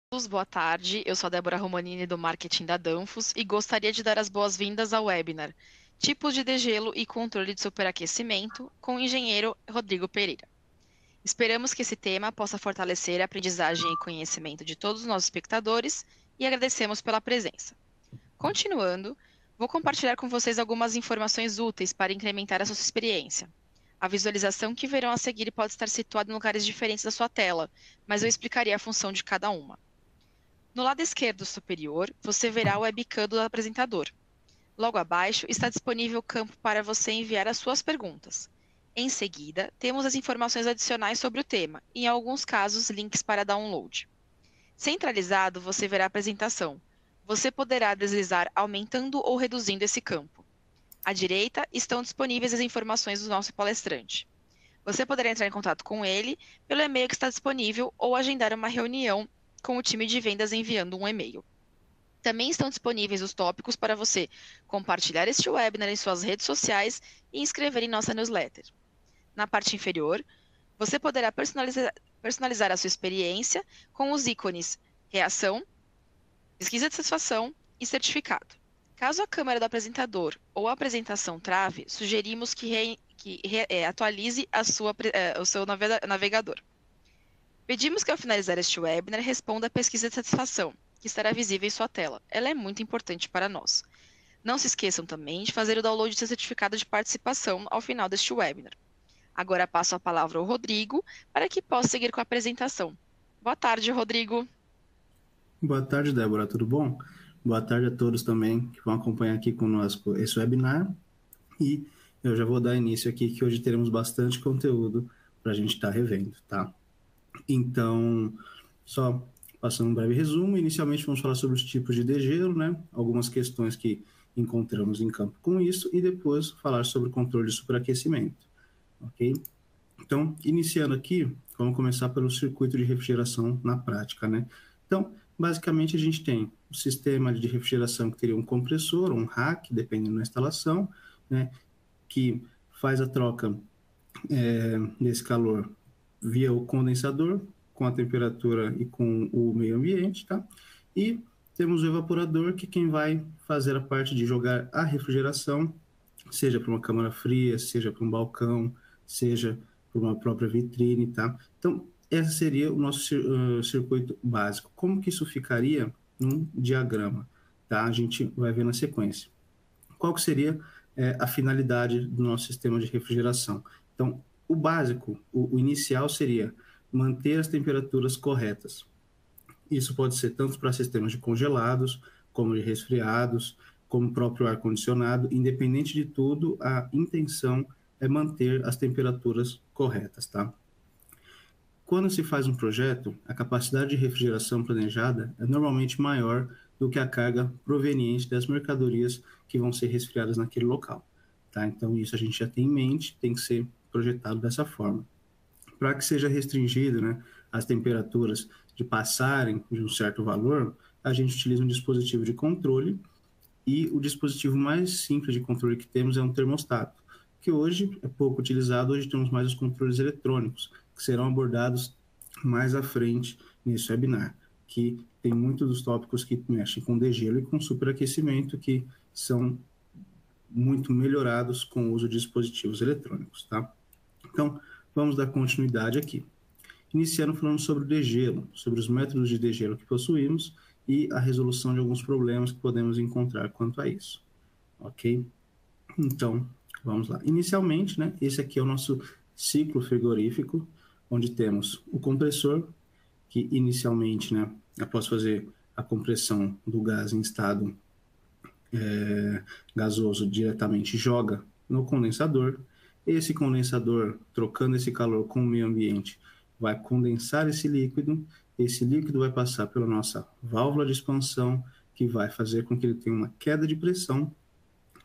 Boa tarde, eu sou a Débora Romanini do marketing da Danfoss e gostaria de dar as boas-vindas ao webinar Tipos de degelo e controle de superaquecimento com o engenheiro Rodrigo Pereira. Esperamos que esse tema possa fortalecer a aprendizagem e conhecimento de todos os nossos espectadores e agradecemos pela presença. Continuando, vou compartilhar com vocês algumas informações úteis para incrementar a sua experiência. A visualização que verão a seguir pode estar situada em lugares diferentes da sua tela, mas eu explicarei a função de cada uma. No lado esquerdo superior, você verá o webcam do apresentador. Logo abaixo está disponível o campo para você enviar as suas perguntas. Em seguida, temos as informações adicionais sobre o tema e, em alguns casos, links para download. Centralizado, você verá a apresentação. Você poderá deslizar aumentando ou reduzindo esse campo. À direita estão disponíveis as informações do nosso palestrante. Você poderá entrar em contato com ele pelo e-mail que está disponível ou agendar uma reunião com o time de vendas enviando um e-mail. Também estão disponíveis os tópicos para você compartilhar este webinar em suas redes sociais e inscrever em nossa newsletter. Na parte inferior, você poderá personalizar a sua experiência com os ícones reação, pesquisa de satisfação e certificado. Caso a câmera do apresentador ou a apresentação trave, sugerimos que atualize o seu navegador. Pedimos que ao finalizar este webinar responda a pesquisa de satisfação, que estará visível em sua tela. Ela é muito importante para nós. Não se esqueçam também de fazer o download do seu certificado de participação ao final deste webinar. Agora passo a palavra ao Rodrigo para que possa seguir com a apresentação. Boa tarde, Rodrigo. Boa tarde, Débora, tudo bom? Boa tarde a todos também que vão acompanhar aqui conosco esse webinar. E eu já vou dar início aqui que hoje teremos bastante conteúdo para a gente estar revendo, tá? Então, só passando um breve resumo, inicialmente vamos falar sobre os tipos de degelo, né? Algumas questões que encontramos em campo com isso e depois falar sobre o controle de superaquecimento, ok? Então, iniciando aqui, vamos começar pelo circuito de refrigeração na prática, né? Então, basicamente, a gente tem o sistema de refrigeração que teria um compressor, um rack, dependendo da instalação, né? Que faz a troca desse calor via o condensador, com a temperatura e com o meio ambiente, tá? E temos o evaporador, que é quem vai fazer a parte de jogar a refrigeração, seja para uma câmara fria, seja para um balcão, seja para uma própria vitrine, tá? Então, esse seria o nosso circuito básico. Como que isso ficaria num diagrama, tá? A gente vai ver na sequência. Qual que seria a finalidade do nosso sistema de refrigeração? Então, o básico, o inicial seria manter as temperaturas corretas. Isso pode ser tanto para sistemas de congelados, como de resfriados, como o próprio ar-condicionado. Independente de tudo, a intenção é manter as temperaturas corretas, tá? Quando se faz um projeto, a capacidade de refrigeração planejada é normalmente maior do que a carga proveniente das mercadorias que vão ser resfriadas naquele local, tá? Então, isso a gente já tem em mente, tem que ser projetado dessa forma. Para que seja restringido, né, as temperaturas de passarem de um certo valor, a gente utiliza um dispositivo de controle e o dispositivo mais simples de controle que temos é um termostato, que hoje é pouco utilizado, hoje temos mais os controles eletrônicos, que serão abordados mais à frente nesse webinar, que tem muitos dos tópicos que mexem com degelo e com superaquecimento, que são muito melhorados com o uso de dispositivos eletrônicos, tá? Então, vamos dar continuidade aqui. Iniciando falando sobre o degelo, sobre os métodos de degelo que possuímos e a resolução de alguns problemas que podemos encontrar quanto a isso, ok? Então, vamos lá. Inicialmente, né, esse aqui é o nosso ciclo frigorífico, onde temos o compressor, que inicialmente, né, após fazer a compressão do gás em estado gasoso diretamente, joga no condensador. Esse condensador, trocando esse calor com o meio ambiente, vai condensar esse líquido vai passar pela nossa válvula de expansão, que vai fazer com que ele tenha uma queda de pressão.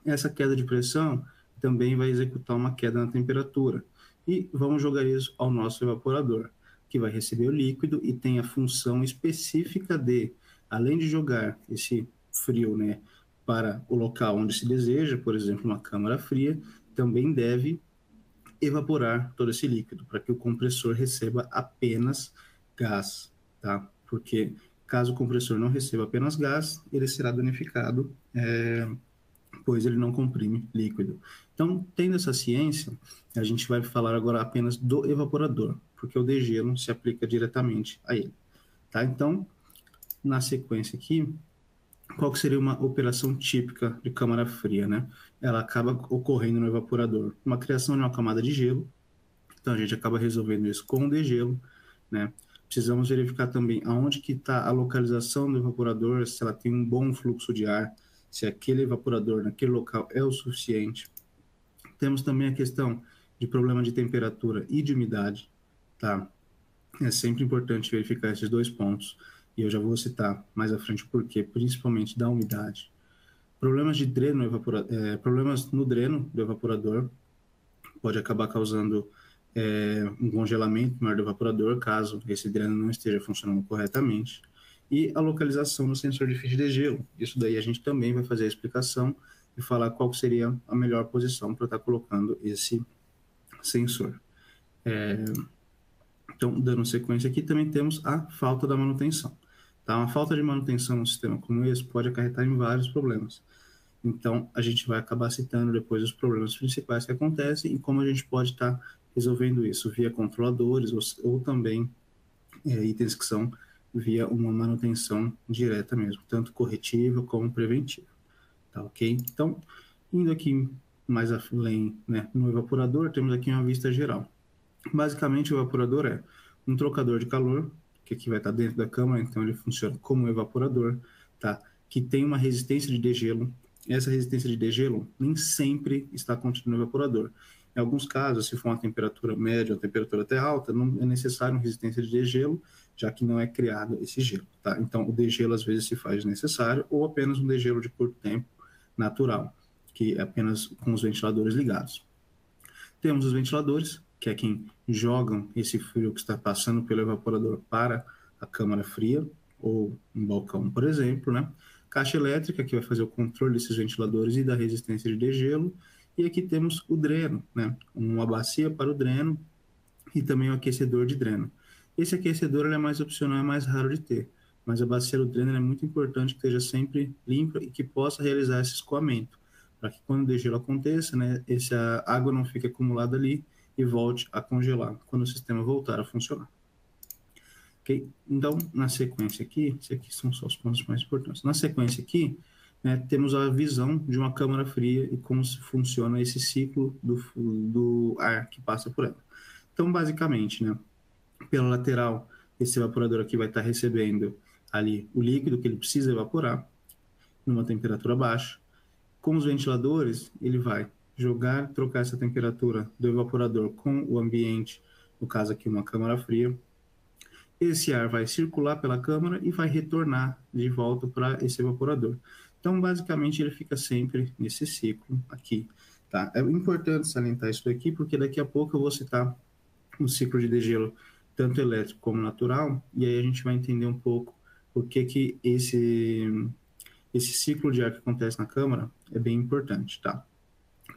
Essa queda de pressão também vai executar uma queda na temperatura. E vamos jogar isso ao nosso evaporador, que vai receber o líquido e tem a função específica de, além de jogar esse frio, né, para o local onde se deseja, por exemplo, uma câmara fria, também deve evaporar todo esse líquido, para que o compressor receba apenas gás, tá? Porque Caso o compressor não receba apenas gás, ele será danificado, pois ele não comprime líquido. Então, tendo essa ciência, a gente vai falar agora apenas do evaporador, porque o degelo se aplica diretamente a ele. Tá? Então, na sequência aqui, qual que seria uma operação típica de câmara fria, né? Ela acaba ocorrendo no evaporador. Uma criação de uma camada de gelo, então a gente acaba resolvendo isso com o degelo, né? Precisamos verificar também aonde que está a localização do evaporador, se ela tem um bom fluxo de ar, se aquele evaporador naquele local é o suficiente. Temos também a questão de problema de temperatura e de umidade, tá? É sempre importante verificar esses dois pontos, e eu já vou citar mais à frente o porquê, principalmente da umidade. Problemas de dreno, problemas no dreno do evaporador pode acabar causando um congelamento maior do evaporador, caso esse dreno não esteja funcionando corretamente. E a localização do sensor de feixe de gelo. Isso daí a gente também vai fazer a explicação e falar qual seria a melhor posição para estar colocando esse sensor. Então, dando sequência aqui, também temos a falta da manutenção. Tá? Uma falta de manutenção num sistema como esse pode acarretar em vários problemas. Então, a gente vai acabar citando depois os problemas principais que acontecem e como a gente pode estar resolvendo isso via controladores ou também itens que são via uma manutenção direta mesmo, tanto corretiva como preventiva. Tá ok? Então, indo aqui mais além, né, no evaporador, temos aqui uma vista geral. Basicamente, o evaporador é um trocador de calor, que aqui vai estar dentro da câmara, então ele funciona como um evaporador, tá? Que tem uma resistência de degelo. Essa resistência de degelo nem sempre está contida no evaporador. Em alguns casos, se for uma temperatura média ou temperatura até alta, não é necessário uma resistência de degelo, já que não é criado esse gelo, tá? Então, o degelo às vezes se faz necessário ou apenas um degelo de curto tempo natural, que é apenas com os ventiladores ligados. Temos os ventiladores, que é quem jogam esse frio que está passando pelo evaporador para a câmara fria, ou um balcão, por exemplo, né? Caixa elétrica, que vai fazer o controle desses ventiladores e da resistência de degelo. E aqui temos o dreno, né? Uma bacia para o dreno e também o aquecedor de dreno. Esse aquecedor ele é mais opcional, é mais raro de ter, mas a bacia do dreno é muito importante que esteja sempre limpa e que possa realizar esse escoamento, para que quando o degelo aconteça, né, essa água não fique acumulada ali e volte a congelar quando o sistema voltar a funcionar. Ok? Então, na sequência aqui, esses aqui são só os pontos mais importantes. Na sequência aqui, né, temos a visão de uma câmara fria e como funciona esse ciclo do ar que passa por ela. Então, basicamente, né, pela lateral, esse evaporador aqui vai estar recebendo ali o líquido que ele precisa evaporar, numa temperatura baixa. Com os ventiladores, ele vai trocar essa temperatura do evaporador com o ambiente, no caso aqui uma câmara fria. Esse ar vai circular pela câmara e vai retornar de volta para esse evaporador. Então, basicamente, ele fica sempre nesse ciclo aqui. Tá? É importante salientar isso aqui, porque daqui a pouco eu vou citar um ciclo de degelo tanto elétrico como natural, e aí a gente vai entender um pouco por que esse ciclo de ar que acontece na câmara é bem importante, tá?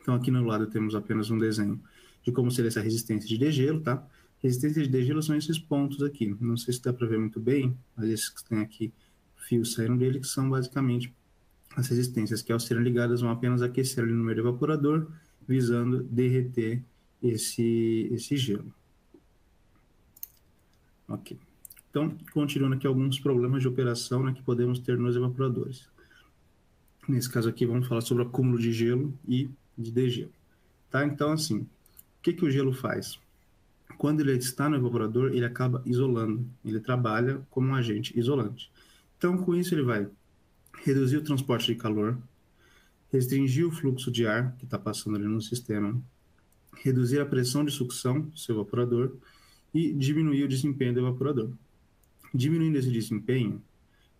Então, aqui no lado temos apenas um desenho de como seria essa resistência de degelo, tá? Resistência de degelo são esses pontos aqui. Não sei se dá para ver muito bem, mas esses que tem aqui, fios saindo dele, que são basicamente as resistências que, ao serem ligadas, vão apenas aquecer ali no meio do evaporador, visando derreter esse gelo. Ok. Então, continuando aqui alguns problemas de operação, né, que podemos ter nos evaporadores. Nesse caso aqui, vamos falar sobre acúmulo de gelo e de degelo. Tá? Então, assim, o que o gelo faz? Quando ele está no evaporador, ele acaba isolando. Ele trabalha como um agente isolante. Então, com isso, ele vai reduzir o transporte de calor, restringir o fluxo de ar que está passando ali no sistema, reduzir a pressão de sucção do seu evaporador e diminuir o desempenho do evaporador. Diminuindo esse desempenho,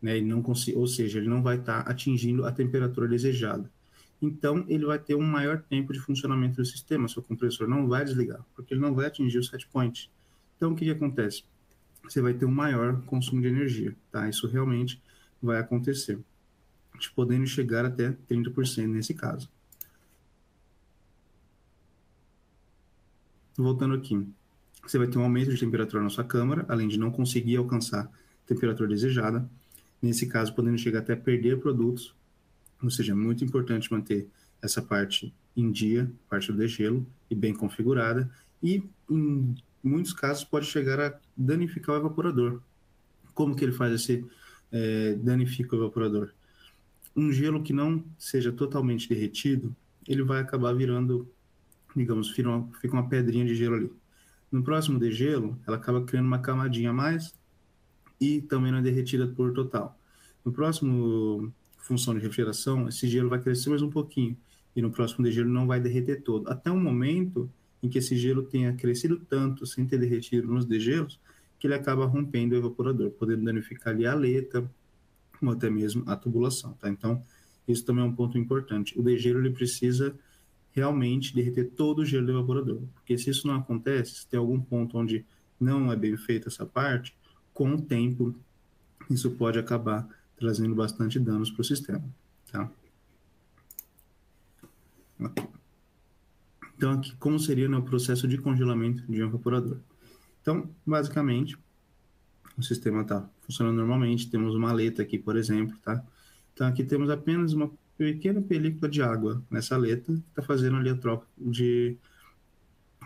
né, ou seja, ele não vai estar atingindo a temperatura desejada. Então, ele vai ter um maior tempo de funcionamento do sistema. Seu compressor não vai desligar, porque ele não vai atingir o set point. Então, o que acontece? Você vai ter um maior consumo de energia, tá? Isso realmente vai acontecer, podendo chegar até 30% nesse caso. Voltando aqui, você vai ter um aumento de temperatura na sua câmara, além de não conseguir alcançar a temperatura desejada. nesse caso podendo chegar até perder produtos, ou seja, é muito importante manter essa parte em dia, parte do degelo, e bem configurada, e em muitos casos pode chegar a danificar o evaporador. Como que ele faz esse danifica o evaporador? Um gelo que não seja totalmente derretido, ele vai acabar virando, digamos, fica uma pedrinha de gelo ali. No próximo degelo, ela acaba criando uma camadinha a mais e também não é derretida por total. No próximo função de refrigeração, esse gelo vai crescer mais um pouquinho e no próximo degelo não vai derreter todo. Até um momento em que esse gelo tenha crescido tanto sem ter derretido nos degelos que ele acaba rompendo o evaporador, podendo danificar ali a aleta ou até mesmo a tubulação, tá? Então, isso também é um ponto importante. O degelo ele precisa realmente derreter todo o gelo do evaporador, porque se isso não acontece, se tem algum ponto onde não é bem feita essa parte, com o tempo isso pode acabar trazendo bastante danos para o sistema, tá? Então, aqui, como seria, né, o processo de congelamento de um evaporador? Então, basicamente, o sistema está funcionando normalmente, temos uma aleta aqui, por exemplo, tá? Então, aqui temos apenas uma pequena película de água nessa aleta que está fazendo ali a troca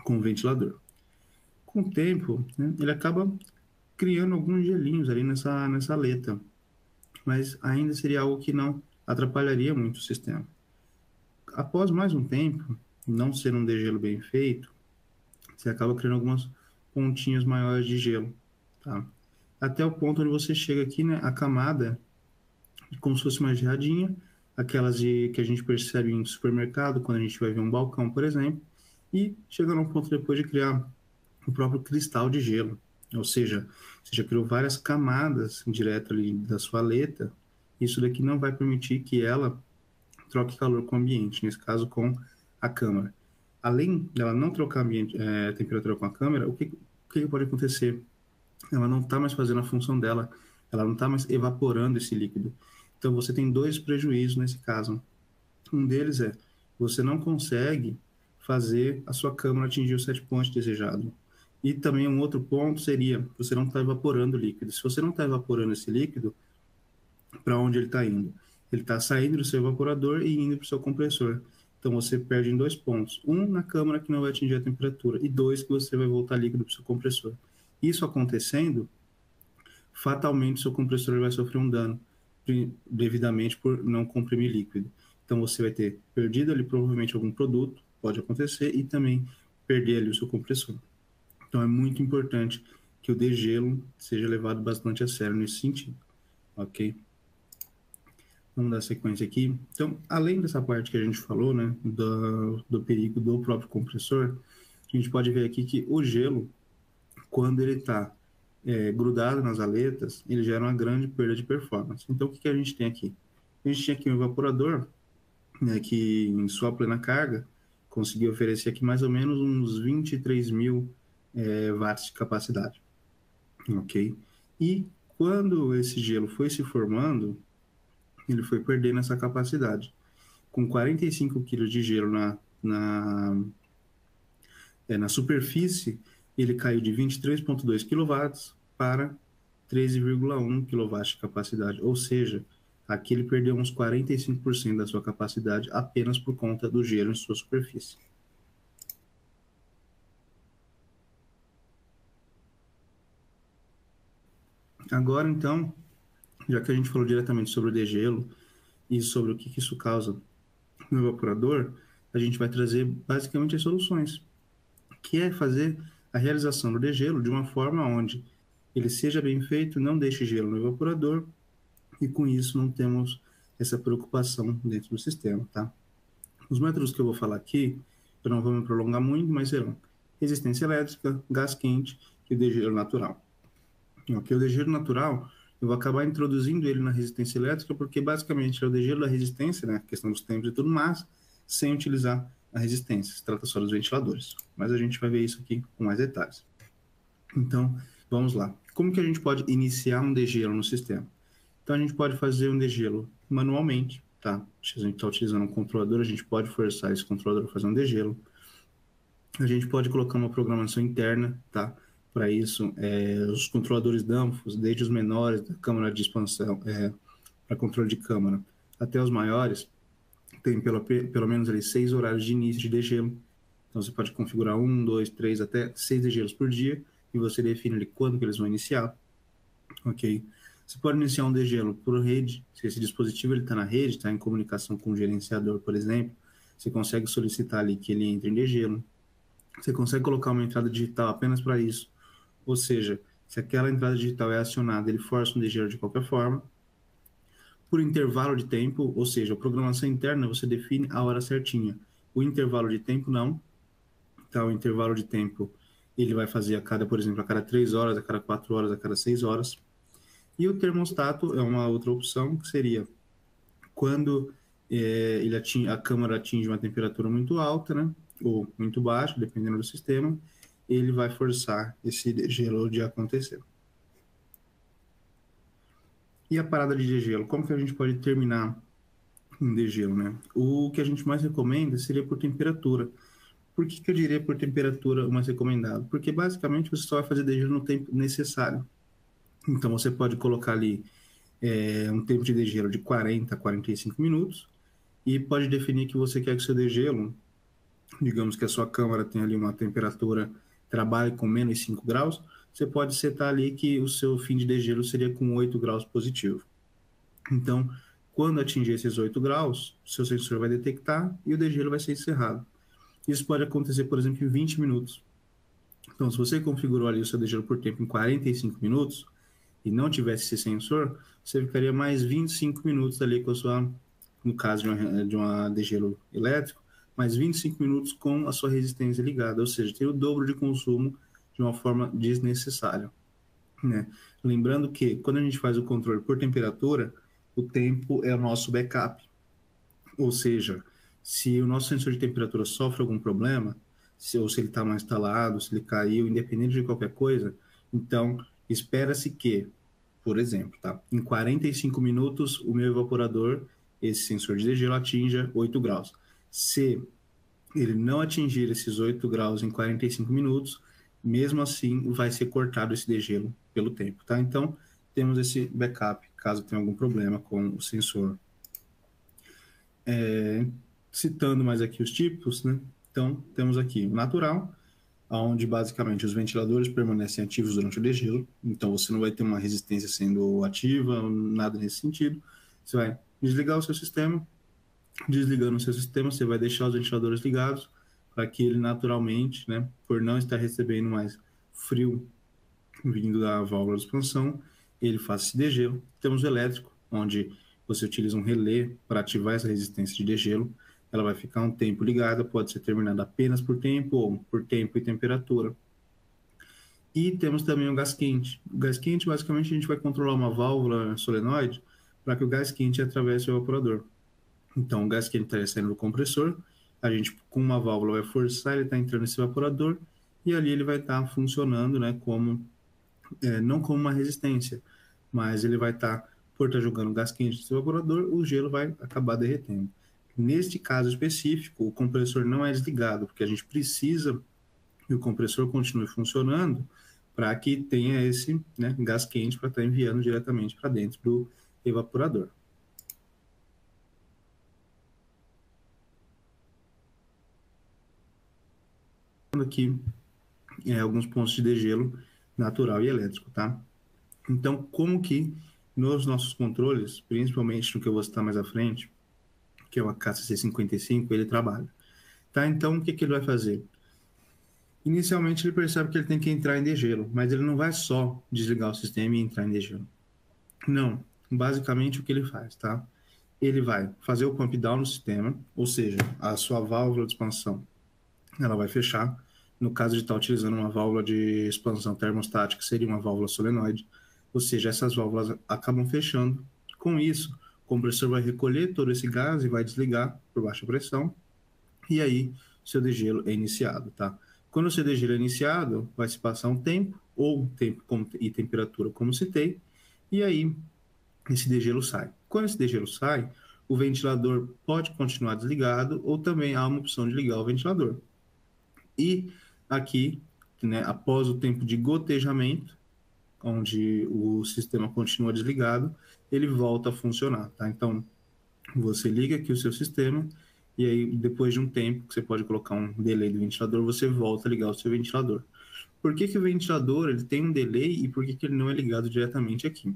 com o ventilador. Com o tempo, né, ele acaba criando alguns gelinhos ali nessa aleta, mas ainda seria algo que não atrapalharia muito o sistema. Após mais um tempo, não ser um degelo bem feito, você acaba criando algumas pontinhas maiores de gelo, tá? Até o ponto onde você chega aqui, né, a camada, como se fosse uma geadinha, aquelas que a gente percebe em supermercado, quando a gente vai ver um balcão, por exemplo, e chega num ponto depois de criar o próprio cristal de gelo. Ou seja, você já criou várias camadas direto ali da sua aleta, isso daqui não vai permitir que ela troque calor com o ambiente, nesse caso com a câmara. Além dela não trocar temperatura com a câmara, o que pode acontecer? Ela não está mais fazendo a função dela, ela não está mais evaporando esse líquido. Então você tem dois prejuízos nesse caso. Um deles é você não consegue fazer a sua câmara atingir o set point desejado. E também um outro ponto seria você não está evaporando o líquido. Se você não está evaporando esse líquido, para onde ele está indo? Ele está saindo do seu evaporador e indo para o seu compressor. Então você perde em dois pontos. Um, na câmara que não vai atingir a temperatura. E dois, que você vai voltar líquido para o seu compressor. Isso acontecendo, fatalmente seu compressor vai sofrer um dano, devidamente por não comprimir líquido. Então você vai ter perdido ali provavelmente algum produto, pode acontecer, e também perder ali o seu compressor. Então é muito importante que o degelo seja levado bastante a sério nesse sentido, ok? Vamos dar sequência aqui. Então, além dessa parte que a gente falou, né, do perigo do próprio compressor, a gente pode ver aqui que o gelo, quando ele está grudado nas aletas, ele gera uma grande perda de performance. Então, o que a gente tem aqui? A gente tinha aqui um evaporador, né, que em sua plena carga conseguiu oferecer aqui mais ou menos uns 23 mil watts de capacidade, ok? E quando esse gelo foi se formando, ele foi perdendo essa capacidade. Com 45 quilos de gelo na superfície, ele caiu de 23,2 kW para 13,1 kW de capacidade. Ou seja, aqui ele perdeu uns 45% da sua capacidade apenas por conta do gelo em sua superfície. Agora, então, já que a gente falou diretamente sobre o degelo e sobre o que isso causa no evaporador, a gente vai trazer basicamente as soluções, que é fazer a realização do degelo de uma forma onde ele seja bem feito, não deixe gelo no evaporador e com isso não temos essa preocupação dentro do sistema, tá? Os métodos que eu vou falar aqui, eu não vou me prolongar muito, mas serão resistência elétrica, gás quente e o degelo natural. Ok, o degelo natural, eu vou acabar introduzindo ele na resistência elétrica porque basicamente é o degelo da resistência, né, a questão dos tempos e tudo mais, sem utilizar a resistência, se trata só dos ventiladores. Mas a gente vai ver isso aqui com mais detalhes. Então, vamos lá. Como que a gente pode iniciar um degelo no sistema? Então, a gente pode fazer um degelo manualmente, tá? Se a gente está utilizando um controlador, a gente pode forçar esse controlador a fazer um degelo. A gente pode colocar uma programação interna, tá? para isso, os controladores Danfoss, desde os menores da câmara de expansão, para controle de câmara, até os maiores, tem pelo menos ali 6 horários de início de degelo. Então você pode configurar 1, 2, 3, até 6 degelos por dia, e você define ali quando que eles vão iniciar, ok? Você pode iniciar um degelo por rede, se esse dispositivo está na rede, está em comunicação com o gerenciador, por exemplo, você consegue solicitar ali que ele entre em degelo. Você consegue colocar uma entrada digital apenas para isso, ou seja, se aquela entrada digital é acionada, ele força um degelo de qualquer forma, por intervalo de tempo, ou seja, a programação interna você define a hora certinha. O intervalo de tempo não. Então, o intervalo de tempo ele vai fazer a cada, por exemplo, a cada 3 horas, a cada 4 horas, a cada 6 horas. E o termostato é uma outra opção, que seria quando a câmara atinge uma temperatura muito alta, né, ou muito baixa, dependendo do sistema, ele vai forçar esse degelo de acontecer. E a parada de degelo? Como que a gente pode terminar um degelo, né? O que a gente mais recomenda seria por temperatura. Por que eu diria por temperatura o mais recomendado? Porque basicamente você só vai fazer degelo no tempo necessário. Então você pode colocar ali um tempo de degelo de 40 a 45 minutos e pode definir que você quer que o seu degelo, digamos que a sua câmara tem ali uma temperatura, trabalhe com menos 5 graus, você pode setar ali que o seu fim de degelo seria com 8 graus positivo. Então, quando atingir esses 8 graus, seu sensor vai detectar e o degelo vai ser encerrado. Isso pode acontecer, por exemplo, em 20 minutos. Então, se você configurou ali o seu degelo por tempo em 45 minutos e não tivesse esse sensor, você ficaria mais 25 minutos ali com a sua, no caso de uma degelo elétrico, mais 25 minutos com a sua resistência ligada, ou seja, tem o dobro de consumo de uma forma desnecessária, né? Lembrando que quando a gente faz o controle por temperatura, o tempo é o nosso backup, ou seja, se o nosso sensor de temperatura sofre algum problema, ou se ele está mal instalado, se ele caiu, independente de qualquer coisa, então espera-se que, por exemplo, tá, em 45 minutos o meu evaporador, esse sensor de degelo, atinja 8 graus. Se ele não atingir esses 8 graus em 45 minutos, mesmo assim vai ser cortado esse degelo pelo tempo, tá? Então, temos esse backup, caso tenha algum problema com o sensor. Citando mais aqui os tipos, né? Então, temos aqui o natural, onde basicamente os ventiladores permanecem ativos durante o degelo, então você não vai ter uma resistência sendo ativa, nada nesse sentido. Você vai desligar o seu sistema, desligando o seu sistema, você vai deixar os ventiladores ligados para que ele naturalmente, né, por não estar recebendo mais frio vindo da válvula de expansão, ele faz esse degelo. Temos o elétrico, onde você utiliza um relé para ativar essa resistência de degelo. Ela vai ficar um tempo ligada, pode ser terminada apenas por tempo ou por tempo e temperatura. E temos também o gás quente. O gás quente, basicamente, a gente vai controlar uma válvula solenoide para que o gás quente atravesse o evaporador. Então, o gás quente está saindo do compressor, a gente, com uma válvula, vai forçar ele está entrando nesse evaporador e ali ele vai estar funcionando, né, como, não como uma resistência, mas ele vai estar, por estar jogando gás quente nesse evaporador, o gelo vai acabar derretendo. Neste caso específico, o compressor não é desligado, porque a gente precisa que o compressor continue funcionando para que tenha esse, né, gás quente para estar enviando diretamente para dentro do evaporador. Aqui alguns pontos de degelo natural e elétrico, tá? Então, como que nos nossos controles, principalmente no que eu vou citar mais à frente, que é o AKCC55, ele trabalha, tá? Então, o que que ele vai fazer? Inicialmente, ele percebe que ele tem que entrar em degelo, mas ele não vai só desligar o sistema e entrar em degelo. Não, basicamente o que ele faz, tá? Ele vai fazer o pump down no sistema, ou seja, a sua válvula de expansão, ela vai fechar. No caso de estar utilizando uma válvula de expansão termostática, seria uma válvula solenoide, ou seja, essas válvulas acabam fechando. Com isso, o compressor vai recolher todo esse gás e vai desligar por baixa pressão, e aí seu degelo é iniciado, tá? Quando o seu degelo é iniciado, vai se passar um tempo, ou tempo e temperatura, como citei, e aí esse degelo sai. Quando esse degelo sai, o ventilador pode continuar desligado, ou também há uma opção de ligar o ventilador. E aqui né, após o tempo de gotejamento, onde o sistema continua desligado, ele volta a funcionar, tá? Então, você liga aqui o seu sistema e aí, depois de um tempo, que você pode colocar um delay do ventilador, você volta a ligar o seu ventilador. Por que que o ventilador ele tem um delay e por que que ele não é ligado diretamente aqui?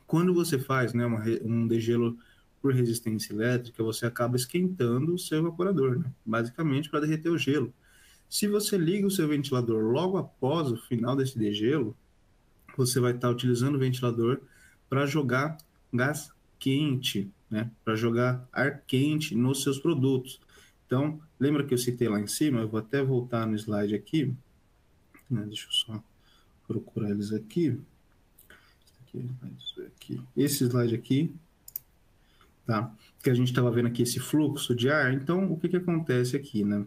Quando você faz, né, um degelo por resistência elétrica, você acaba esquentando o seu evaporador, né? Basicamente para derreter o gelo. Se você liga o seu ventilador logo após o final desse degelo, você vai estar utilizando o ventilador para jogar gás quente, né? Para jogar ar quente nos seus produtos. Então, lembra que eu citei lá em cima? Eu vou até voltar no slide aqui, né? Deixa eu só procurar eles aqui. Esse slide aqui, tá? Que a gente estava vendo aqui esse fluxo de ar. Então, o que que acontece aqui, né?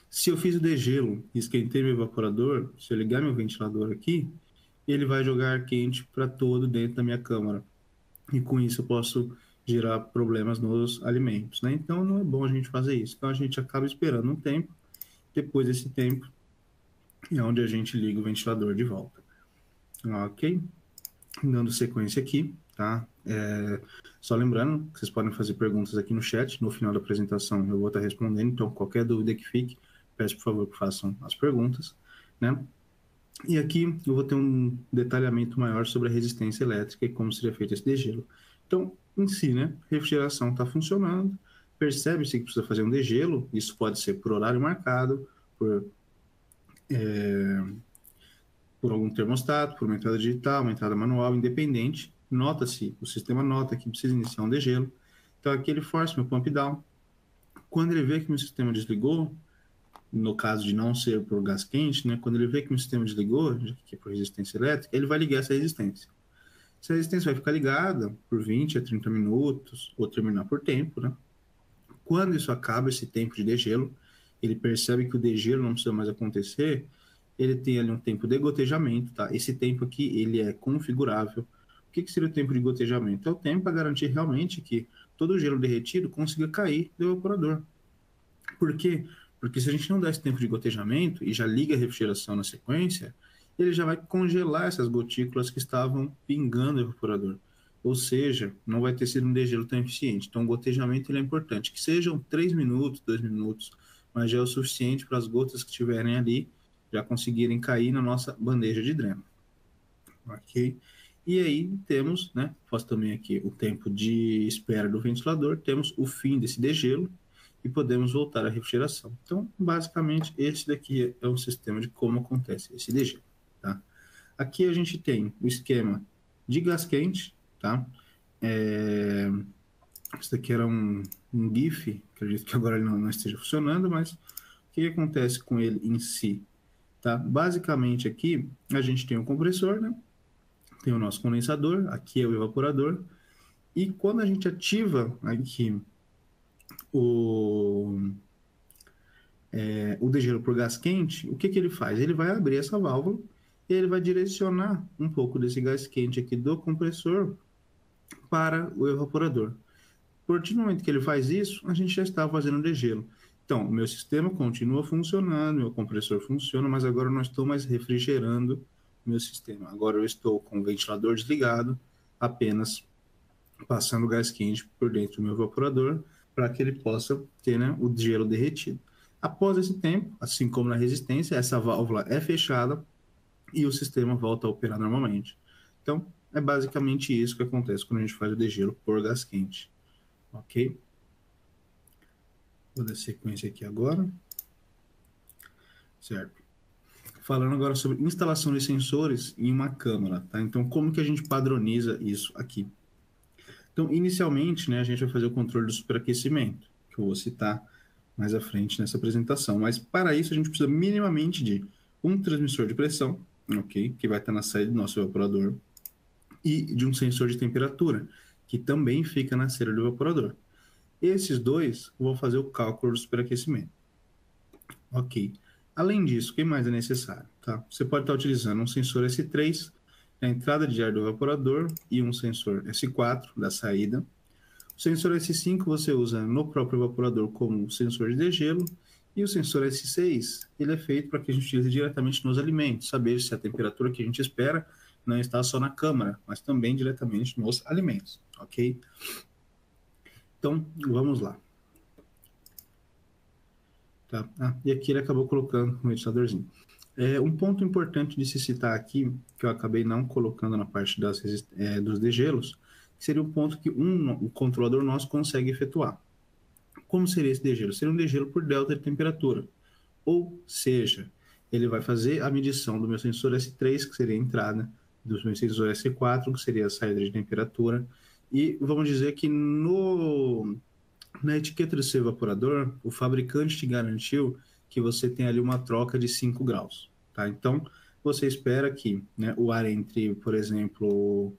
Se eu fiz o degelo e esquentei meu evaporador, se eu ligar meu ventilador aqui, ele vai jogar ar quente para todo dentro da minha câmara. E com isso eu posso gerar problemas nos alimentos, né? Então não é bom a gente fazer isso. Então a gente acaba esperando um tempo. Depois desse tempo é onde a gente liga o ventilador de volta. Ok? Dando sequência aqui, tá? Só lembrando que vocês podem fazer perguntas aqui no chat. No final da apresentação eu vou estar respondendo. Então qualquer dúvida que fique, peço por favor que façam as perguntas, né? E aqui eu vou ter um detalhamento maior sobre a resistência elétrica e como seria feito esse degelo. Então, em si, né, a refrigeração está funcionando, percebe-se que precisa fazer um degelo, isso pode ser por horário marcado, por algum termostato, por uma entrada digital, uma entrada manual, independente, nota-se, o sistema nota que precisa iniciar um degelo, então aqui ele força meu pump down. Quando ele vê que meu sistema desligou, no caso de não ser por gás quente, né, quando ele vê que o sistema desligou, que é por resistência elétrica, ele vai ligar essa resistência. Essa resistência vai ficar ligada por 20 a 30 minutos, ou terminar por tempo, né? Quando isso acaba, esse tempo de degelo, ele percebe que o degelo não precisa mais acontecer, ele tem ali um tempo de gotejamento, tá? Esse tempo aqui, ele é configurável. O que seria o tempo de gotejamento? É o tempo para garantir realmente que todo o gelo derretido consiga cair do evaporador. Por quê? Porque se a gente não dá esse tempo de gotejamento e já liga a refrigeração na sequência, ele já vai congelar essas gotículas que estavam pingando o evaporador. Ou seja, não vai ter sido um degelo tão eficiente. Então, o gotejamento ele é importante. Que sejam 3 minutos, 2 minutos, mas já é o suficiente para as gotas que estiverem ali já conseguirem cair na nossa bandeja de dreno. Ok? E aí temos, né, faço também aqui o tempo de espera do ventilador, temos o fim desse degelo, e podemos voltar à refrigeração. Então, basicamente, esse daqui é um sistema de como acontece esse degelo, tá? Aqui a gente tem o esquema de gás quente, tá? Esse daqui era um GIF, acredito que agora ele não esteja funcionando, mas o que acontece com ele em si, tá? Basicamente aqui a gente tem o compressor, né? Tem o nosso condensador, aqui é o evaporador, e quando a gente ativa aqui o degelo por gás quente, o que ele faz? Ele vai abrir essa válvula e ele vai direcionar um pouco desse gás quente aqui do compressor para o evaporador. A partir do momento que ele faz isso, a gente já está fazendo o degelo. Então, o meu sistema continua funcionando, meu compressor funciona, mas agora eu não estou mais refrigerando meu sistema. Agora eu estou com o ventilador desligado, apenas passando gás quente por dentro do meu evaporador, para que ele possa ter, né, o gelo derretido. Após esse tempo, assim como na resistência, essa válvula é fechada e o sistema volta a operar normalmente. Então, é basicamente isso que acontece quando a gente faz o degelo por gás quente. Ok? Vou dar sequência aqui agora. Certo. Falando agora sobre instalação de sensores em uma câmara, tá? Então, como que a gente padroniza isso aqui? Então, inicialmente, né, a gente vai fazer o controle do superaquecimento, que eu vou citar mais à frente nessa apresentação. Mas, para isso, a gente precisa minimamente de um transmissor de pressão, ok? Que vai estar na saída do nosso evaporador, e de um sensor de temperatura, que também fica na saída do evaporador. Esses dois vão fazer o cálculo do superaquecimento. Ok. Além disso, o que mais é necessário? Tá? Você pode estar utilizando um sensor S3 na entrada de ar do evaporador e um sensor S4 da saída. O sensor S5 você usa no próprio evaporador como sensor de degelo E o sensor S6, ele é feito para que a gente utilize diretamente nos alimentos, saber se a temperatura que a gente espera não está só na câmara, mas também diretamente nos alimentos, ok? Então, vamos lá. Tá? E aqui ele acabou colocando um ventiladorzinho. Um ponto importante de se citar aqui, que eu acabei não colocando na parte dos degelos, seria um ponto que o controlador nosso consegue efetuar. Como seria esse degelo? Seria um degelo por delta de temperatura. Ou seja, ele vai fazer a medição do meu sensor S3, que seria a entrada, do meu sensor S4, que seria a saída de temperatura, e vamos dizer que na etiqueta do seu evaporador, o fabricante te garantiu que você tem ali uma troca de 5 graus. Tá? Então, você espera que, né, o ar entre, por exemplo,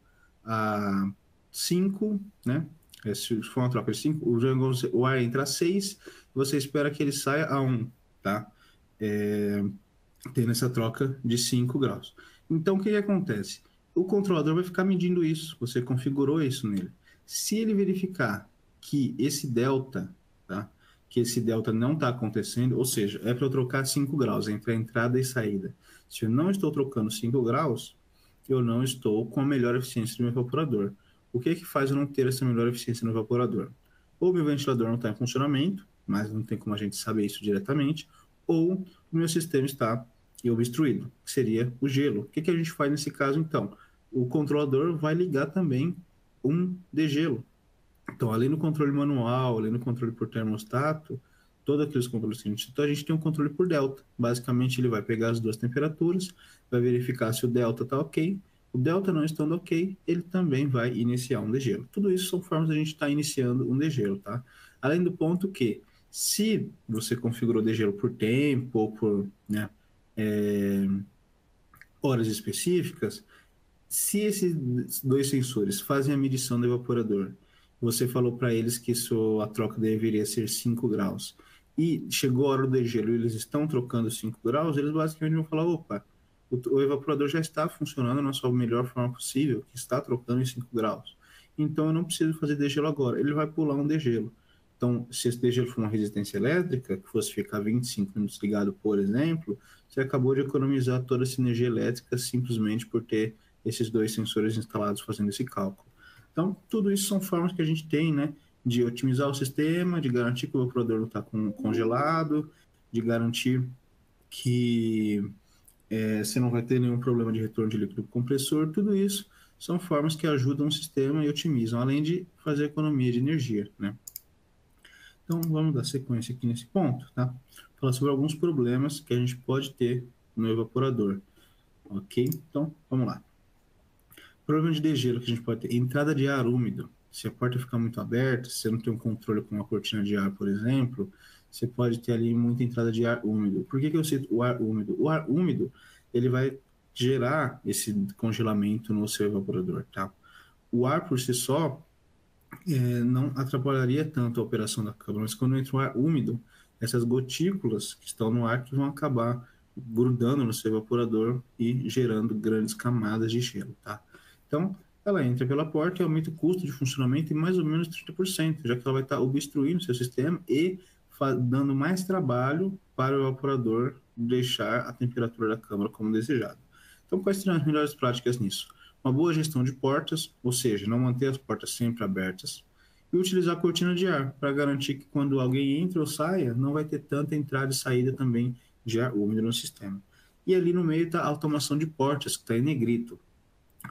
a 5, né? Se for uma troca de 5, o ar entra a 6, você espera que ele saia a 1, tá? Tendo essa troca de 5 graus. Então, o que acontece? O controlador vai ficar medindo isso, você configurou isso nele. Se ele verificar que esse delta, tá? Que esse delta não está acontecendo, ou seja, é para eu trocar 5 graus entre a entrada e saída. Se eu não estou trocando 5 graus, eu não estou com a melhor eficiência do meu evaporador. O que é que faz eu não ter essa melhor eficiência no evaporador? Ou meu ventilador não está em funcionamento, mas não tem como a gente saber isso diretamente, ou o meu sistema está obstruído, que seria o gelo. O que a gente faz nesse caso, então? O controlador vai ligar também um degelo. Então, além do controle manual, além do controle por termostato, todos aqueles controles que a gente citou, a gente tem um controle por delta. Basicamente, ele vai pegar as duas temperaturas, vai verificar se o delta está ok. O delta não estando ok, ele também vai iniciar um degelo. Tudo isso são formas de a gente estar iniciando um degelo, tá? Além do ponto que, se você configurou degelo por tempo ou por, né, horas específicas, se esses dois sensores fazem a medição do evaporador, você falou para eles que a troca deveria ser 5 graus, e chegou a hora do degelo e eles estão trocando 5 graus, eles basicamente vão falar, opa, o evaporador já está funcionando na sua melhor forma possível, que está trocando em 5 graus. Então eu não preciso fazer degelo agora, ele vai pular um degelo. Então, se esse degelo for uma resistência elétrica, que fosse ficar 25 minutos ligado, por exemplo, você acabou de economizar toda essa energia elétrica simplesmente por ter esses dois sensores instalados fazendo esse cálculo. Então, tudo isso são formas que a gente tem, né, de otimizar o sistema, de garantir que o evaporador não está congelado, de garantir que você não vai ter nenhum problema de retorno de líquido compressor. Tudo isso são formas que ajudam o sistema e otimizam, além de fazer economia de energia, né? Então, vamos dar sequência aqui nesse ponto, tá? Falar sobre alguns problemas que a gente pode ter no evaporador, ok? Então, vamos lá. Problema de degelo que a gente pode ter: entrada de ar úmido. Se a porta ficar muito aberta, se você não tem um controle com uma cortina de ar, por exemplo, você pode ter ali muita entrada de ar úmido. Por que eu cito o ar úmido? O ar úmido, ele vai gerar esse congelamento no seu evaporador, tá? O ar por si só não atrapalharia tanto a operação da câmara, mas quando entra o ar úmido, essas gotículas que estão no ar que vão acabar grudando no seu evaporador e gerando grandes camadas de gelo, tá? Então, ela entra pela porta e aumenta o custo de funcionamento em mais ou menos 30%, já que ela vai estar obstruindo o seu sistema e dando mais trabalho para o evaporador deixar a temperatura da câmara como desejado. Então, quais seriam as melhores práticas nisso? Uma boa gestão de portas, ou seja, não manter as portas sempre abertas, e utilizar a cortina de ar para garantir que quando alguém entra ou saia, não vai ter tanta entrada e saída também de ar úmido no sistema. E ali no meio está a automação de portas, que está em negrito.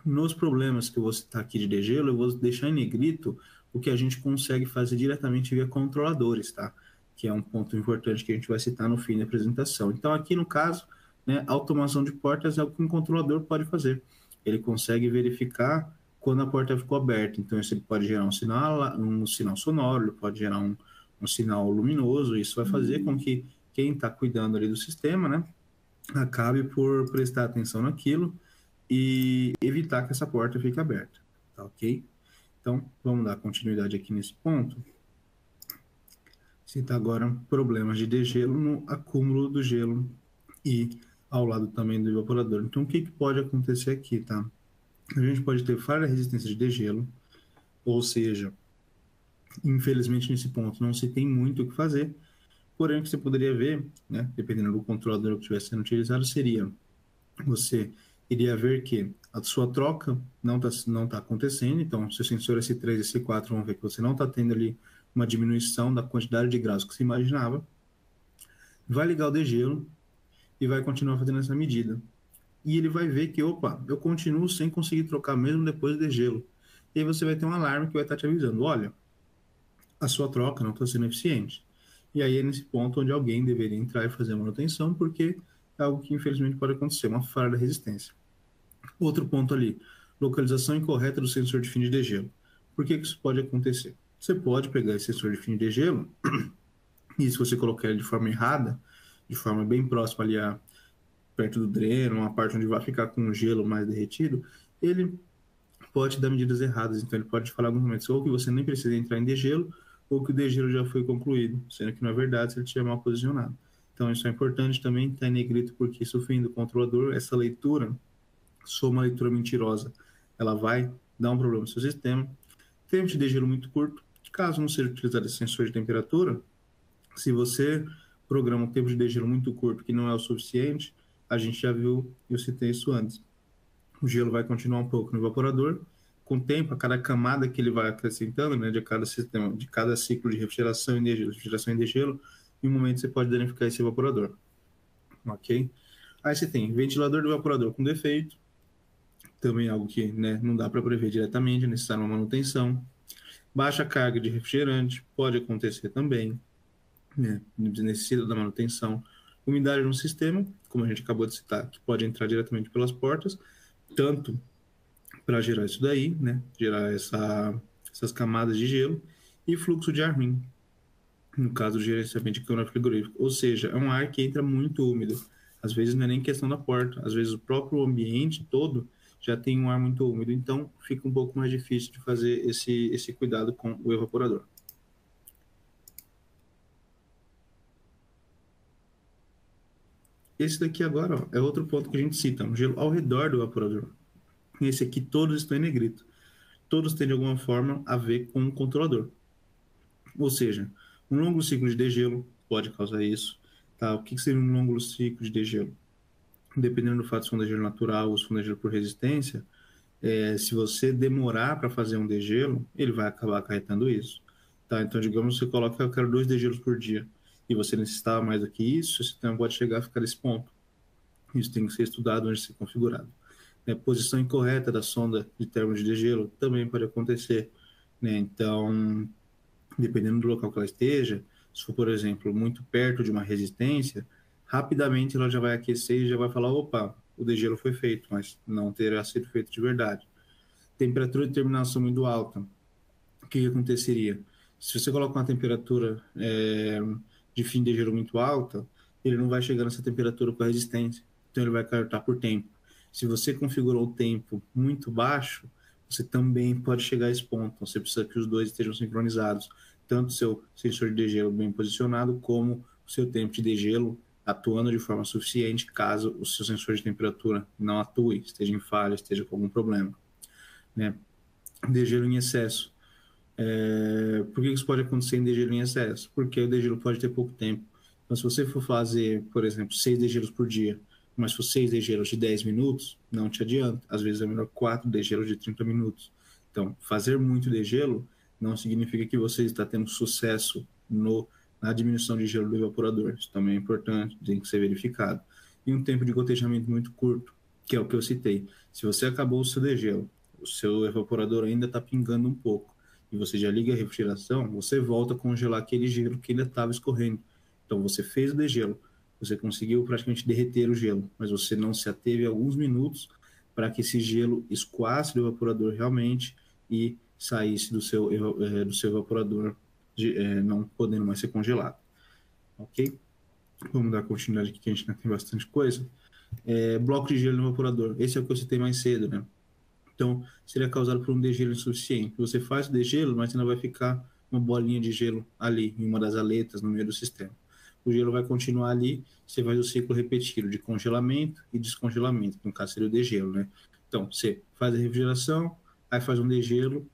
Nos problemas que eu vou citar aqui de degelo, eu vou deixar em negrito o que a gente consegue fazer diretamente via controladores, tá? Que é um ponto importante que a gente vai citar no fim da apresentação. Então, aqui no caso, né, a automação de portas é o que um controlador pode fazer. Ele consegue verificar quando a porta ficou aberta. Então, isso ele pode gerar um sinal sonoro, ele pode gerar um sinal luminoso. Isso vai fazer com que quem está cuidando ali do sistema, né, acabe por prestar atenção naquilo e evitar que essa porta fique aberta, tá ok? Então, vamos dar continuidade aqui nesse ponto. Citar agora problemas de degelo no acúmulo do gelo e ao lado também do evaporador. Então, o que pode acontecer aqui, tá? A gente pode ter falha de resistência de degelo, ou seja, infelizmente nesse ponto não se tem muito o que fazer, Porém, o que você poderia ver, né, dependendo do controlador que estivesse sendo utilizado, seria você iria ver que a sua troca não tá acontecendo, então, seu sensor S3 e S4 vão ver que você não está tendo ali uma diminuição da quantidade de graus que se imaginava, vai ligar o degelo e vai continuar fazendo essa medida. E ele vai ver que, opa, eu continuo sem conseguir trocar mesmo depois do degelo. E aí você vai ter um alarme que vai estar te avisando, olha, a sua troca não está sendo eficiente. E aí é nesse ponto onde alguém deveria entrar e fazer a manutenção, porque é algo que infelizmente pode acontecer, uma falha da resistência. Outro ponto ali, localização incorreta do sensor de fim de degelo. Por que isso pode acontecer? Você pode pegar esse sensor de fim de degelo e se você colocar ele de forma errada, de forma bem próxima ali perto do dreno, uma parte onde vai ficar com o gelo mais derretido, ele pode dar medidas erradas. Então, ele pode te falar em alguns momentos ou que você nem precisa entrar em degelo ou que o degelo já foi concluído, sendo que não é verdade se ele estiver mal posicionado. Então, isso é importante também estar em negrito, porque isso ofende o controlador. Essa leitura, sou uma leitura mentirosa, ela vai dar um problema no seu sistema. Tempo de degelo muito curto. Caso não seja utilizado esse sensor de temperatura, se você programa um tempo de degelo muito curto, que não é o suficiente, a gente já viu, eu citei isso antes. O gelo vai continuar um pouco no evaporador. Com o tempo, a cada camada que ele vai acrescentando, né, de cada sistema, de cada ciclo de refrigeração e degelo, em um momento você pode danificar esse evaporador. Ok? Aí você tem ventilador do evaporador com defeito, também algo que, né, não dá para prever diretamente, é necessário uma manutenção. Baixa carga de refrigerante, pode acontecer também, né, necessita da manutenção. Umidade no sistema, como a gente acabou de citar, que pode entrar diretamente pelas portas, tanto para gerar isso daí, né, gerar essas camadas de gelo, e fluxo de ar ruim, no caso do gerenciamento de câmara frigorífica. Ou seja, é um ar que entra muito úmido. Às vezes não é nem questão da porta, às vezes o próprio ambiente todo já tem um ar muito úmido, então fica um pouco mais difícil de fazer esse cuidado com o evaporador. Esse daqui agora, ó, é outro ponto que a gente cita, um gelo ao redor do evaporador. Esse aqui todos estão em negrito. Todos têm de alguma forma a ver com o controlador. Ou seja, um longo ciclo de degelo pode causar isso. Tá? O que seria um longo ciclo de degelo? Dependendo do fato se for um degelo natural ou se for um degelo por resistência, se você demorar para fazer um degelo, ele vai acabar acarretando isso. Tá? Então, digamos que você coloca que eu quero 2 degelos por dia e você necessitava mais do que isso, esse tempo pode chegar a ficar nesse ponto. Isso tem que ser estudado antes de ser configurado. Posição incorreta da sonda de termo de degelo também pode acontecer. Né? Então, dependendo do local que ela esteja, se for, por exemplo, muito perto de uma resistência, rapidamente ela já vai aquecer e já vai falar, opa, o degelo foi feito, mas não terá sido feito de verdade. Temperatura de terminação muito alta. O que aconteceria? Se você coloca uma temperatura de fim de degelo muito alta, ele não vai chegar nessa temperatura com a resistência. Então ele vai cartar por tempo. Se você configurou o tempo muito baixo, você também pode chegar a esse ponto. Então, você precisa que os dois estejam sincronizados. Tanto o seu sensor de degelo bem posicionado, como o seu tempo de degelo atuando de forma suficiente, caso o seu sensor de temperatura não atue, esteja em falha, esteja com algum problema. Né? Degelo em excesso. Por que isso pode acontecer em degelo em excesso? Porque o degelo pode ter pouco tempo. Então, se você for fazer, por exemplo, 6 degelos por dia, mas for 6 degelos de 10 minutos, não te adianta. Às vezes é melhor 4 degelos de 30 minutos. Então, fazer muito degelo não significa que você está tendo sucesso na diminuição de gelo do evaporador. Isso também é importante, tem que ser verificado. E um tempo de gotejamento muito curto, que é o que eu citei. Se você acabou o seu degelo, o seu evaporador ainda está pingando um pouco, e você já liga a refrigeração, você volta a congelar aquele gelo que ainda estava escorrendo. Então, você fez o degelo, você conseguiu praticamente derreter o gelo, mas você não se ateve alguns minutos para que esse gelo escoasse do evaporador realmente e saísse do seu evaporador, não podendo mais ser congelado. Ok? Vamos dar continuidade aqui, que a gente ainda tem bastante coisa. Bloco de gelo no evaporador. Esse é o que eu citei mais cedo, né? Então, seria causado por um degelo insuficiente. Você faz o degelo, mas ainda vai ficar uma bolinha de gelo ali, em uma das aletas, no meio do sistema. O gelo vai continuar ali, você faz o ciclo repetido de congelamento e descongelamento, no caso seria o degelo, né? Então, você faz a refrigeração, aí faz um degelo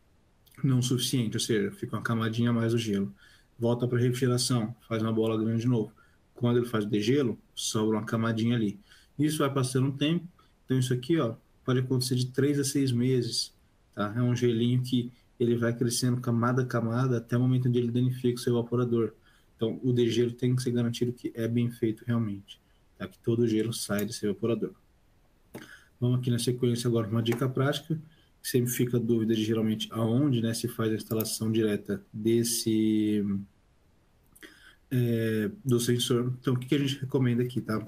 não suficiente, ou seja, fica uma camadinha a mais do gelo. volta para refrigeração, faz uma bola grande de novo. Quando ele faz o degelo, sobra uma camadinha ali. Isso vai passando um tempo, então isso aqui, ó, pode acontecer de 3 a 6 meses, tá? É um gelinho que ele vai crescendo camada a camada até o momento onde ele danifica o seu evaporador. Então, o degelo tem que ser garantido que é bem feito realmente, tá? Que todo o gelo sai desse evaporador. Vamos aqui na sequência agora uma dica prática, que sempre fica a dúvida de geralmente aonde, né, se faz a instalação direta do sensor. Então, o que a gente recomenda aqui, tá?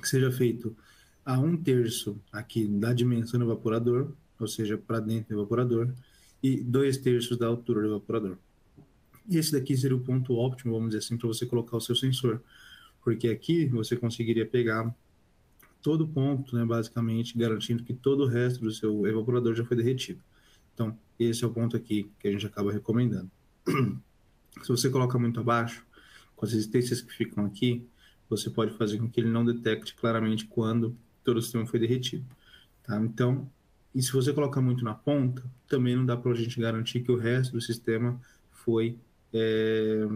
Que seja feito a 1/3 aqui da dimensão do evaporador, ou seja, para dentro do evaporador, e 2/3 da altura do evaporador. E esse daqui seria o ponto óptimo, vamos dizer assim, para você colocar o seu sensor, porque aqui você conseguiria pegar todo o ponto, né, basicamente, garantindo que todo o resto do seu evaporador já foi derretido. Então, esse é o ponto aqui que a gente acaba recomendando. Se você coloca muito abaixo, com as resistências que ficam aqui, você pode fazer com que ele não detecte claramente quando todo o sistema foi derretido. Tá? Então, e se você colocar muito na ponta, também não dá para a gente garantir que o resto do sistema foi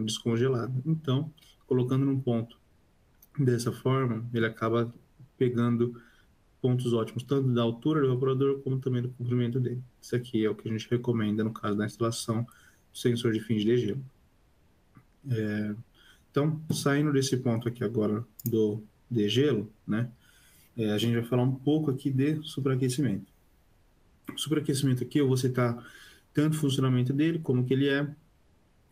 descongelado. Então, colocando num ponto dessa forma, ele acaba pegando pontos ótimos, tanto da altura do evaporador, como também do comprimento dele. Isso aqui é o que a gente recomenda no caso da instalação do sensor de fins de degelo. Então, saindo desse ponto aqui agora do degelo, né, a gente vai falar um pouco aqui de superaquecimento. O superaquecimento aqui eu vou citar tanto o funcionamento dele, como que ele é,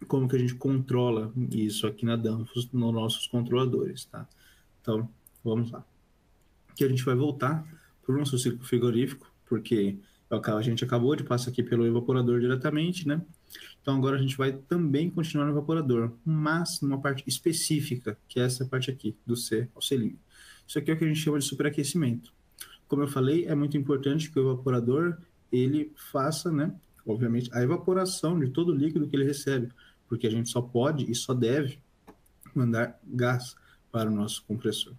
como que a gente controla isso aqui na Danfoss, nos nossos controladores, tá? Então, vamos lá. Aqui a gente vai voltar para o nosso ciclo frigorífico, porque a gente acabou de passar aqui pelo evaporador diretamente, né? Então agora a gente vai também continuar no evaporador, mas numa parte específica, que é essa parte aqui, do C ao C'. Isso aqui é o que a gente chama de superaquecimento. Como eu falei, é muito importante que o evaporador ele faça, né, obviamente, a evaporação de todo o líquido que ele recebe, porque a gente só pode e só deve mandar gás para o nosso compressor.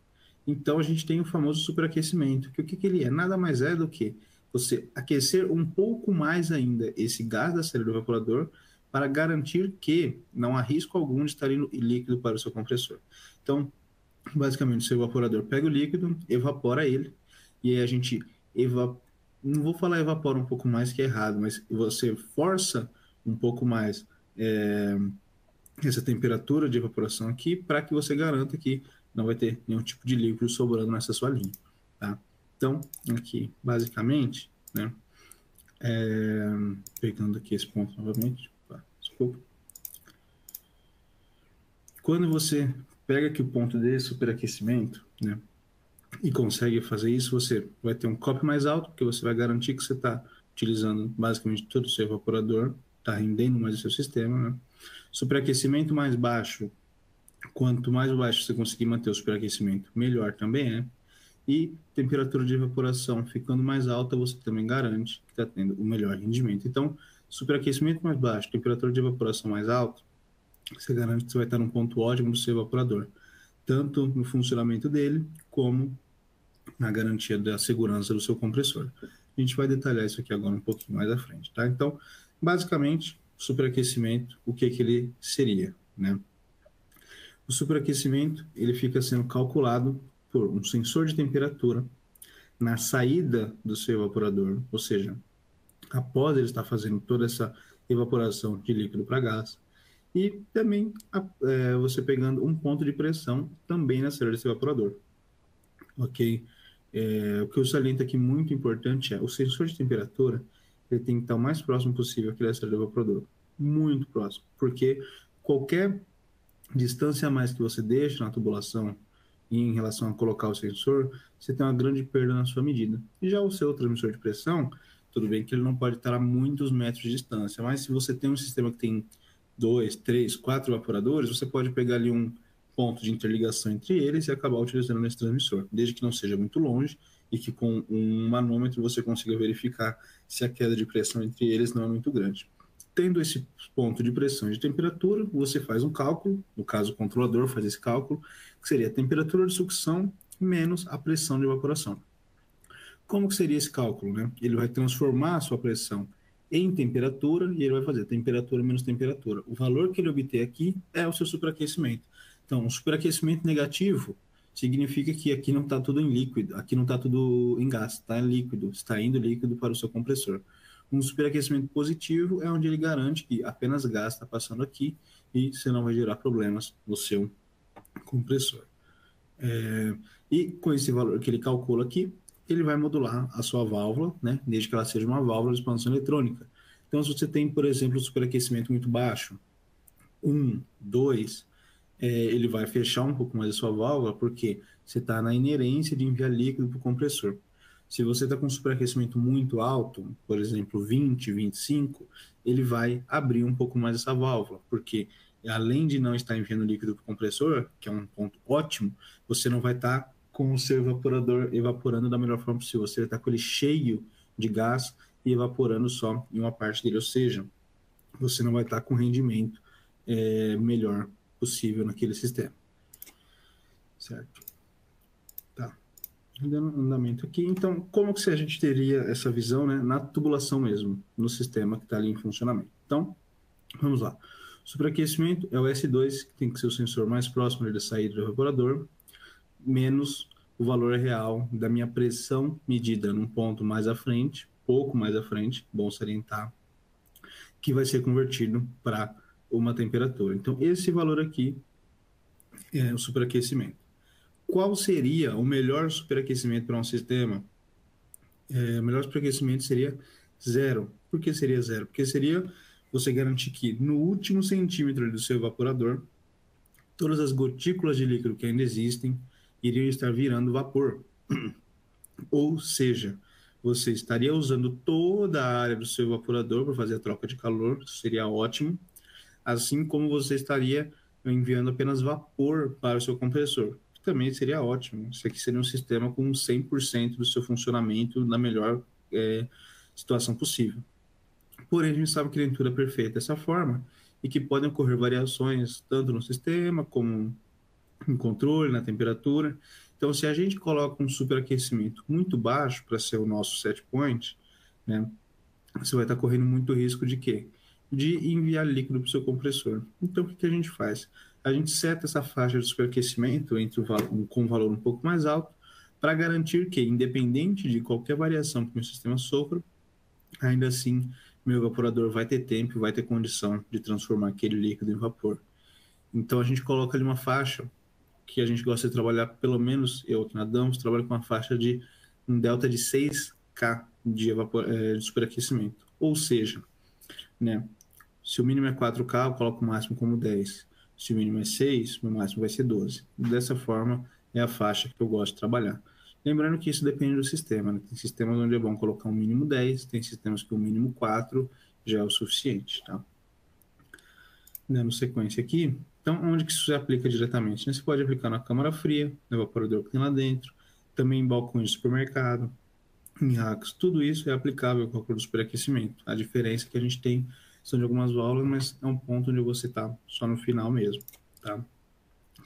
Então a gente tem o famoso superaquecimento, que o que ele é? Nada mais é do que você aquecer um pouco mais ainda esse gás da saída do evaporador para garantir que não há risco algum de estar indo líquido para o seu compressor. Então, basicamente, o seu evaporador pega o líquido, evapora ele, e aí a gente não vou falar evapora um pouco mais, que é errado, mas você força um pouco mais essa temperatura de evaporação aqui para que você garanta que não vai ter nenhum tipo de líquido sobrando nessa sua linha, tá? Então, aqui, basicamente, né, pegando aqui esse ponto novamente, desculpa. Quando você pega aqui o ponto de superaquecimento, né, e consegue fazer isso, você vai ter um COP mais alto, porque você vai garantir que você está utilizando basicamente todo o seu evaporador, está rendendo mais o seu sistema, né? Superaquecimento mais baixo, quanto mais baixo você conseguir manter o superaquecimento, melhor também é. E temperatura de evaporação ficando mais alta, você também garante que está tendo o melhor rendimento. Então, superaquecimento mais baixo, temperatura de evaporação mais alta, você garante que você vai estar num ponto ótimo do seu evaporador, tanto no funcionamento dele, como na garantia da segurança do seu compressor. A gente vai detalhar isso aqui agora um pouquinho mais à frente, tá? Então, basicamente, superaquecimento, o que ele seria, né? O superaquecimento, ele fica sendo calculado por um sensor de temperatura na saída do seu evaporador, ou seja, após ele estar fazendo toda essa evaporação de líquido para gás, e também você pegando um ponto de pressão também na saída desse evaporador, ok? O que eu saliento aqui muito importante é o sensor de temperatura, ele tem que estar o mais próximo possível aqui da saída do evaporador, muito próximo, porque qualquer distância a mais que você deixa na tubulação em relação a colocar o sensor, você tem uma grande perda na sua medida. E já o seu transmissor de pressão, tudo bem que ele não pode estar a muitos metros de distância, mas se você tem um sistema que tem 2, 3, 4 evaporadores, você pode pegar ali um ponto de interligação entre eles e acabar utilizando esse transmissor, desde que não seja muito longe e que com um manômetro você consiga verificar se a queda de pressão entre eles não é muito grande. Tendo esse ponto de pressão e de temperatura, você faz um cálculo, no caso o controlador faz esse cálculo, que seria a temperatura de sucção menos a pressão de evaporação. Como que seria esse cálculo, né? Ele vai transformar a sua pressão em temperatura, e ele vai fazer temperatura menos temperatura. O valor que ele obter aqui é o seu superaquecimento. Então, um superaquecimento negativo significa que aqui não está tudo em líquido, aqui não está tudo em gás, está em líquido, está indo líquido para o seu compressor. Um superaquecimento positivo é onde ele garante que apenas gás está passando aqui e você não vai gerar problemas no seu compressor. E com esse valor que ele calcula aqui, ele vai modular a sua válvula, né, desde que ela seja uma válvula de expansão eletrônica. Então, se você tem, por exemplo, um superaquecimento muito baixo, 1, 2, ele vai fechar um pouco mais a sua válvula, porque você está na inerência de enviar líquido para o compressor. Se você está com um superaquecimento muito alto, por exemplo, 20, 25, ele vai abrir um pouco mais essa válvula, porque além de não estar enviando líquido para o compressor, que é um ponto ótimo, você não vai estar com o seu evaporador evaporando da melhor forma possível. Você vai estar com ele cheio de gás e evaporando só em uma parte dele, ou seja, você não vai estar com rendimento melhor possível naquele sistema. Certo? Tá. Dando andamento aqui. Então, como que a gente teria essa visão, né, na tubulação mesmo, no sistema que está ali em funcionamento? Então, vamos lá. O superaquecimento é o S2, que tem que ser o sensor mais próximo da saída do evaporador, menos o valor real da minha pressão medida num ponto mais à frente, pouco mais à frente, bom salientar, que vai ser convertido para uma temperatura. Então, esse valor aqui é o superaquecimento. Qual seria o melhor superaquecimento para um sistema? O melhor superaquecimento seria zero. Por que seria zero? Porque seria você garantir que no último centímetro do seu evaporador, todas as gotículas de líquido que ainda existem iriam estar virando vapor. Ou seja, você estaria usando toda a área do seu evaporador para fazer a troca de calor, seria ótimo, assim como você estaria enviando apenas vapor para o seu compressor, que também seria ótimo. Isso aqui seria um sistema com 100% do seu funcionamento na melhor situação possível. Porém, a gente sabe que nem tudo é perfeito dessa forma e que podem ocorrer variações tanto no sistema como em controle, na temperatura. Então, se a gente coloca um superaquecimento muito baixo para ser o nosso set point, né, você vai estar correndo muito risco de quê? De enviar líquido para o seu compressor. Então, o que a gente faz? A gente seta essa faixa de superaquecimento com um valor um pouco mais alto para garantir que, independente de qualquer variação que o meu sistema sofra, ainda assim, meu evaporador vai ter tempo, vai ter condição de transformar aquele líquido em vapor. Então, a gente coloca ali uma faixa que a gente gosta de trabalhar, pelo menos eu aqui na Damos, trabalho com uma faixa de um delta de 6K de superaquecimento. Ou seja, né, se o mínimo é 4K, eu coloco o máximo como 10. Se o mínimo é 6, o meu máximo vai ser 12. Dessa forma, é a faixa que eu gosto de trabalhar. Lembrando que isso depende do sistema, né? Tem sistemas onde é bom colocar um mínimo 10, tem sistemas que o mínimo 4 já é o suficiente, tá? Dando sequência aqui, então onde que isso se aplica diretamente? Você pode aplicar na câmara fria, no evaporador que tem lá dentro, também em balcões de supermercado, em racks, tudo isso é aplicável ao cálculo do superaquecimento. A diferença é que a gente tem são de algumas válvulas, mas é um ponto onde você está só no final mesmo, tá?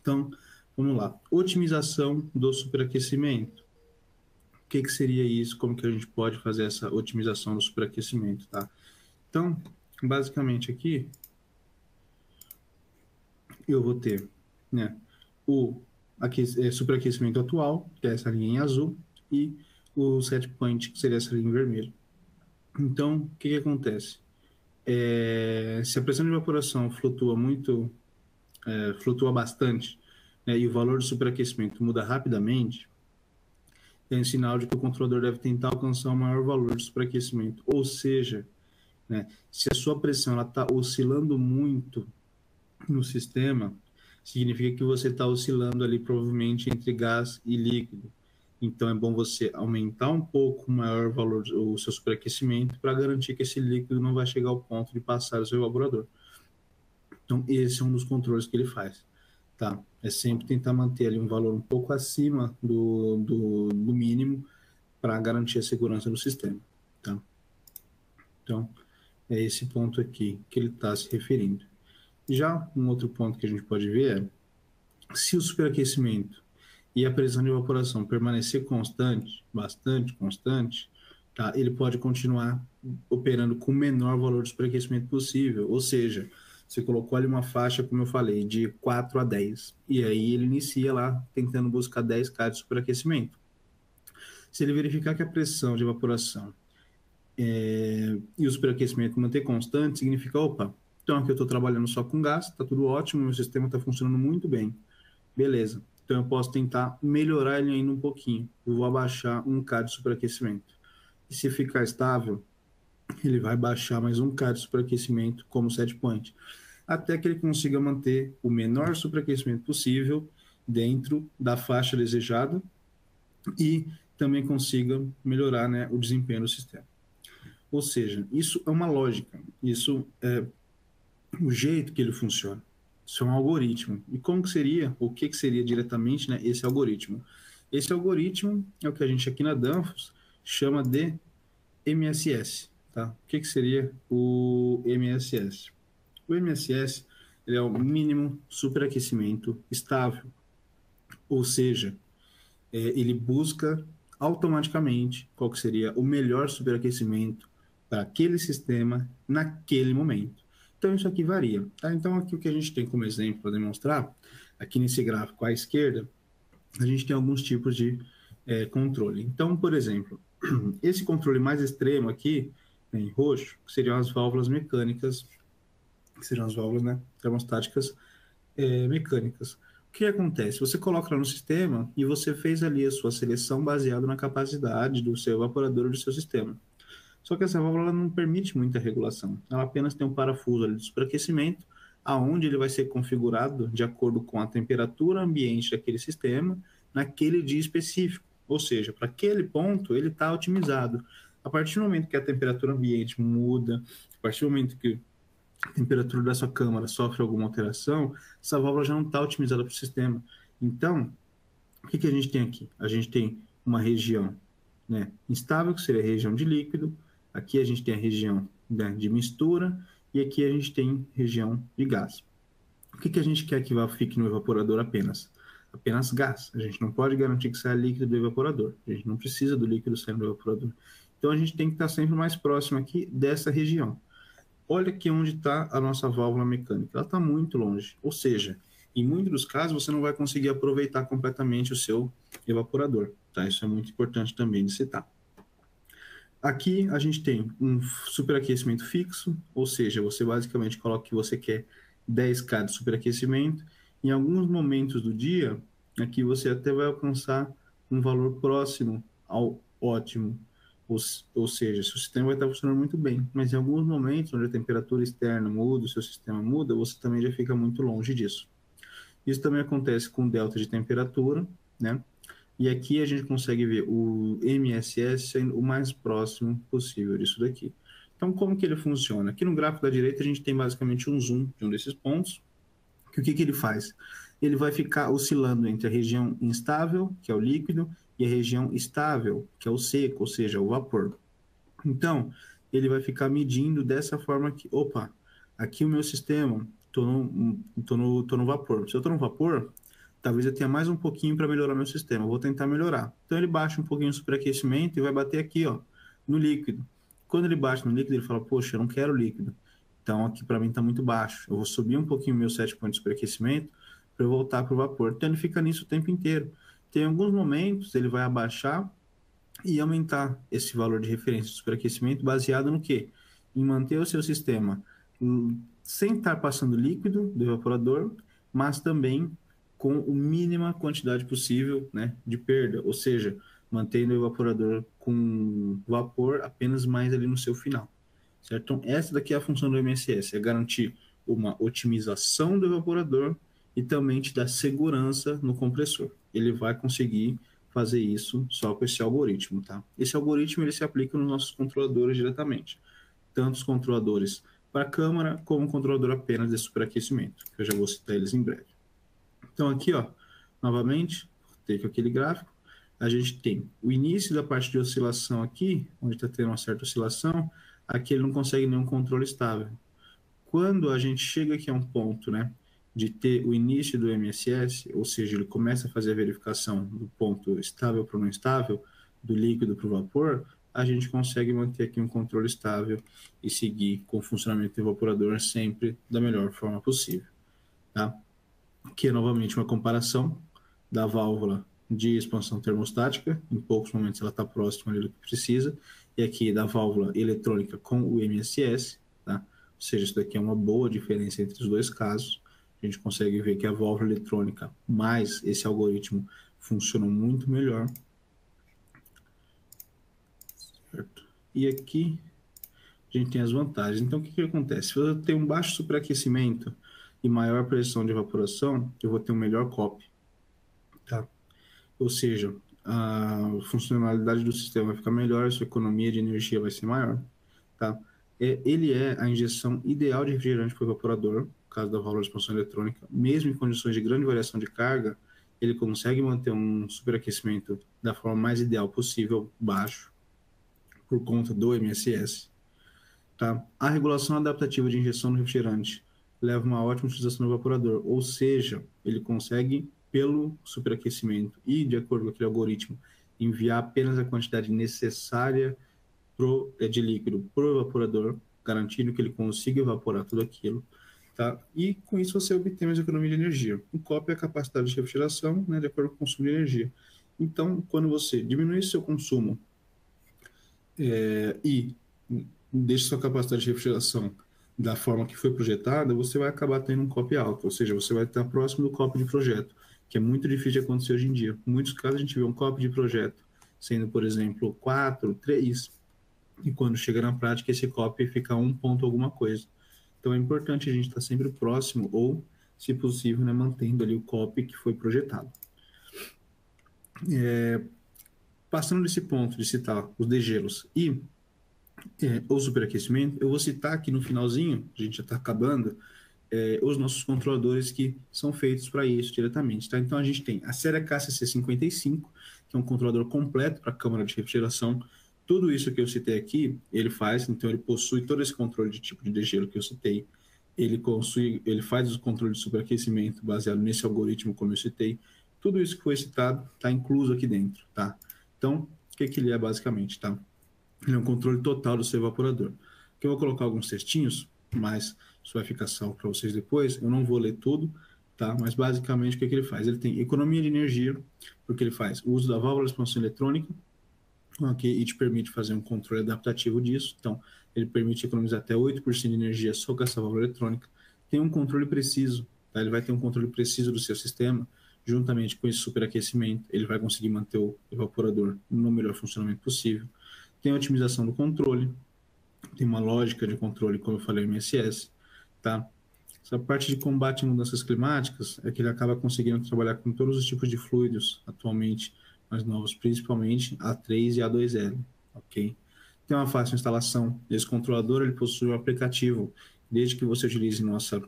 Então, vamos lá. Otimização do superaquecimento. O que seria isso? Como que a gente pode fazer essa otimização do superaquecimento, tá? Então, basicamente aqui, eu vou ter, né, o superaquecimento atual, que é essa linha em azul, e o set point, que seria essa linha em vermelho. Então, o que acontece? Se a pressão de evaporação flutua bastante, né, e o valor do superaquecimento muda rapidamente, é um sinal de que o controlador deve tentar alcançar o maior valor de superaquecimento. Ou seja, né, se a sua pressão está oscilando muito no sistema, significa que você está oscilando ali provavelmente entre gás e líquido. Então é bom você aumentar um pouco o maior valor do seu superaquecimento para garantir que esse líquido não vai chegar ao ponto de passar o seu evaporador. Então esse é um dos controles que ele faz. Tá? É sempre tentar manter ali um valor um pouco acima do mínimo para garantir a segurança do sistema. Tá? Então é esse ponto aqui que ele está se referindo. Já um outro ponto que a gente pode ver é se o superaquecimento e a pressão de evaporação permanecer constante, bastante constante, tá? Ele pode continuar operando com o menor valor de superaquecimento possível, ou seja, você colocou ali uma faixa, como eu falei, de 4 a 10, e aí ele inicia lá tentando buscar 10K de superaquecimento. Se ele verificar que a pressão de evaporação e o superaquecimento manter constante, significa, opa, então aqui eu estou trabalhando só com gás, está tudo ótimo, meu sistema está funcionando muito bem. Beleza, então eu posso tentar melhorar ele ainda um pouquinho. Eu vou abaixar 1K de superaquecimento. E se ficar estável, ele vai baixar mais 1K de superaquecimento como set point, até que ele consiga manter o menor superaquecimento possível dentro da faixa desejada e também consiga melhorar, né, o desempenho do sistema. Ou seja, isso é uma lógica, isso é o jeito que ele funciona. Isso é um algoritmo. E como que seria, o que seria diretamente, né, esse algoritmo? Esse algoritmo é o que a gente aqui na Danfoss chama de MSS. Tá? O que seria o MSS? O MSS ele é o mínimo superaquecimento estável, ou seja, ele busca automaticamente qual que seria o melhor superaquecimento para aquele sistema naquele momento. Então, isso aqui varia. Tá? Então, aqui o que a gente tem como exemplo para demonstrar, aqui nesse gráfico à esquerda, a gente tem alguns tipos de controle. Então, por exemplo, esse controle mais extremo aqui, em roxo, seriam as válvulas mecânicas, que seriam as válvulas, né, termostáticas mecânicas. O que acontece? Você coloca lá no sistema e você fez ali a sua seleção baseada na capacidade do seu evaporador do seu sistema. Só que essa válvula não permite muita regulação. Ela apenas tem um parafuso ali de superaquecimento, aonde ele vai ser configurado de acordo com a temperatura ambiente daquele sistema naquele dia específico. Ou seja, para aquele ponto ele está otimizado. A partir do momento que a temperatura ambiente muda, a partir do momento que a temperatura da sua câmara sofre alguma alteração, essa válvula já não está otimizada para o sistema. Então, o que a gente tem aqui? A gente tem uma região, né, instável, que seria a região de líquido. Aqui a gente tem a região, né, de mistura. E aqui a gente tem região de gás. O que a gente quer que fique no evaporador apenas? Apenas gás. A gente não pode garantir que saia líquido do evaporador. A gente não precisa do líquido saindo do evaporador. Então a gente tem que estar sempre mais próximo aqui dessa região. Olha aqui onde está a nossa válvula mecânica. Ela está muito longe. Ou seja, em muitos dos casos, você não vai conseguir aproveitar completamente o seu evaporador. Tá? Isso é muito importante também de citar. Aqui a gente tem um superaquecimento fixo, ou seja, você basicamente coloca que você quer 10K de superaquecimento. Em alguns momentos do dia, aqui você até vai alcançar um valor próximo ao ótimo. Ou seja, seu sistema vai estar funcionando muito bem, mas em alguns momentos, onde a temperatura externa muda, o seu sistema muda, você também já fica muito longe disso. Isso também acontece com delta de temperatura, né? E aqui a gente consegue ver o MSS sendo o mais próximo possível disso daqui. Então, como que ele funciona? Aqui no gráfico da direita, a gente tem basicamente um zoom de um desses pontos. Que o que ele faz? Ele vai ficar oscilando entre a região instável, que é o líquido, e a região estável, que é o seco, ou seja, o vapor. Então, ele vai ficar medindo dessa forma que, opa, aqui o meu sistema, tô no vapor. Se eu estou no vapor, talvez eu tenha mais um pouquinho para melhorar meu sistema. Eu vou tentar melhorar. Então, ele baixa um pouquinho o superaquecimento e vai bater aqui, ó, no líquido. Quando ele bate no líquido, ele fala, poxa, eu não quero líquido. Então, aqui para mim está muito baixo. Eu vou subir um pouquinho o meu set point de superaquecimento para eu voltar para o vapor. Então, ele fica nisso o tempo inteiro. Tem alguns momentos, ele vai abaixar e aumentar esse valor de referência de superaquecimento baseado no quê? Em manter o seu sistema sem estar passando líquido do evaporador, mas também com a mínima quantidade possível, né, de perda, ou seja, mantendo o evaporador com vapor apenas mais ali no seu final. Certo? Então, essa daqui é a função do MSS, é garantir uma otimização do evaporador e também te dar segurança no compressor. Ele vai conseguir fazer isso só com esse algoritmo, tá? Esse algoritmo ele se aplica nos nossos controladores diretamente, tanto os controladores para câmara como o controlador apenas de superaquecimento, que eu já vou citar eles em breve. Então aqui, ó, novamente, tem aquele gráfico, a gente tem o início da parte de oscilação aqui, onde está tendo uma certa oscilação, aqui ele não consegue nenhum controle estável. Quando a gente chega aqui a um ponto, né, de ter o início do MSS, ou seja, ele começa a fazer a verificação do ponto estável para o não estável, do líquido para o vapor, a gente consegue manter aqui um controle estável e seguir com o funcionamento do evaporador sempre da melhor forma possível, tá? Aqui é novamente uma comparação da válvula de expansão termostática, em poucos momentos ela está próxima ali do que precisa, e aqui da válvula eletrônica com o MSS, tá? Ou seja, isso daqui é uma boa diferença entre os dois casos. A gente consegue ver que a válvula eletrônica mais esse algoritmo funcionam muito melhor, certo? E aqui a gente tem as vantagens. Então, o que acontece? Se eu tenho um baixo superaquecimento e maior pressão de evaporação, eu vou ter um melhor COP, tá? Ou seja, a funcionalidade do sistema vai ficar melhor, a sua economia de energia vai ser maior, tá? Ele é a injeção ideal de refrigerante para o evaporador, no caso da válvula de expansão eletrônica, mesmo em condições de grande variação de carga, ele consegue manter um superaquecimento da forma mais ideal possível, baixo, por conta do MSS. Tá? A regulação adaptativa de injeção no refrigerante leva uma ótima utilização do evaporador, ou seja, ele consegue, pelo superaquecimento e de acordo com aquele algoritmo, enviar apenas a quantidade necessária de líquido para o evaporador, garantindo que ele consiga evaporar tudo aquilo. Tá? E com isso você obtém mais economia de energia. O COP é a capacidade de refrigeração, né, de acordo com o consumo de energia. Então, quando você diminui seu consumo e deixa sua capacidade de refrigeração da forma que foi projetada, você vai acabar tendo um COP alto, ou seja, você vai estar próximo do COP de projeto, que é muito difícil de acontecer hoje em dia. Em muitos casos a gente vê um COP de projeto sendo, por exemplo, 4, 3, e quando chega na prática esse COP fica 1 ponto alguma coisa. Então é importante a gente estar sempre próximo ou, se possível, né, mantendo ali o COP que foi projetado. Passando desse ponto de citar os degelos e o superaquecimento, eu vou citar aqui no finalzinho, a gente já está acabando, os nossos controladores que são feitos para isso diretamente. Tá? Então a gente tem a série KCC55, que é um controlador completo para a câmara de refrigeração. Tudo isso que eu citei aqui, ele faz, então ele possui todo esse controle de tipo de degelo que eu citei. Ele faz os controles de superaquecimento baseado nesse algoritmo, como eu citei. Tudo isso que foi citado está incluso aqui dentro. Tá? Então, o que ele é basicamente? Tá? Ele é um controle total do seu evaporador. Aqui eu vou colocar alguns textinhos, mas isso vai ficar salvo para vocês depois. Eu não vou ler tudo, tá? Mas basicamente o que ele faz? Ele tem economia de energia, porque ele faz o uso da válvula de expansão eletrônica, okay, e te permite fazer um controle adaptativo disso. Então, ele permite economizar até 8% de energia só com essa válvula eletrônica. Tem um controle preciso, tá? Ele vai ter um controle preciso do seu sistema, juntamente com esse superaquecimento, ele vai conseguir manter o evaporador no melhor funcionamento possível. Tem a otimização do controle, tem uma lógica de controle, como eu falei, MSS, tá? Essa parte de combate a mudanças climáticas é que ele acaba conseguindo trabalhar com todos os tipos de fluidos atualmente mais novos, principalmente A3 e A2L, ok? Tem uma fácil instalação. Esse controlador ele possui um aplicativo, desde que você utilize nossa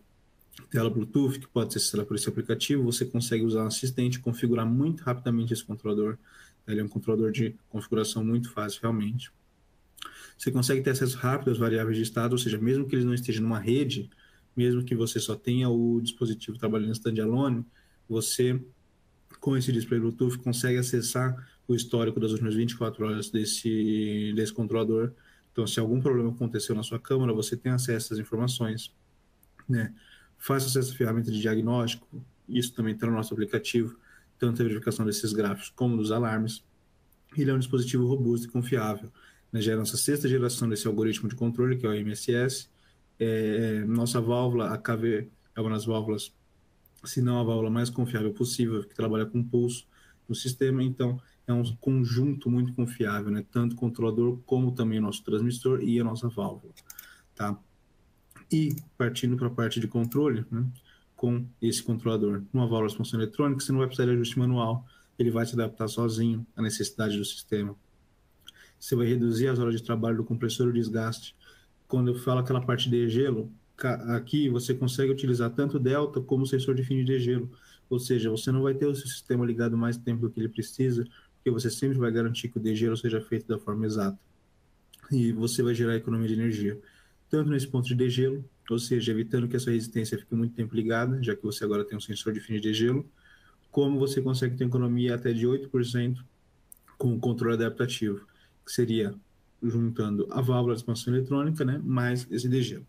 tela Bluetooth, que pode ser acessada por esse aplicativo, você consegue usar um assistente, configurar muito rapidamente esse controlador. Ele é um controlador de configuração muito fácil, realmente. Você consegue ter acesso rápido às variáveis de estado, ou seja, mesmo que eles não estejam numa rede, mesmo que você só tenha o dispositivo trabalhando standalone, você, com esse display Bluetooth, consegue acessar o histórico das últimas 24 horas desse controlador. Então, se algum problema aconteceu na sua câmera, você tem acesso às informações, né? Fácil acesso à ferramenta de diagnóstico, isso também está no nosso aplicativo, tanto a verificação desses gráficos como dos alarmes. Ele é um dispositivo robusto e confiável, né? Já é a nossa sexta geração desse algoritmo de controle, que é o MSS. Nossa válvula, a KV, é uma das válvulas, se não a válvula mais confiável possível, que trabalha com pulso no sistema. Então, é um conjunto muito confiável, né? Tanto o controlador como também o nosso transmissor e a nossa válvula. Tá? E partindo para a parte de controle, né, com esse controlador, uma válvula de expansão eletrônica, você não vai precisar de ajuste manual, ele vai se adaptar sozinho à necessidade do sistema. Você vai reduzir as horas de trabalho do compressor e o desgaste. Quando eu falo aquela parte de gelo, aqui você consegue utilizar tanto delta como o sensor de fim de degelo, ou seja, você não vai ter o seu sistema ligado mais tempo do que ele precisa, porque você sempre vai garantir que o degelo seja feito da forma exata. E você vai gerar economia de energia, tanto nesse ponto de degelo, ou seja, evitando que a sua resistência fique muito tempo ligada, já que você agora tem um sensor de fim de degelo, como você consegue ter economia até de 8% com o controle adaptativo, que seria juntando a válvula de expansão eletrônica, né, mais esse degelo.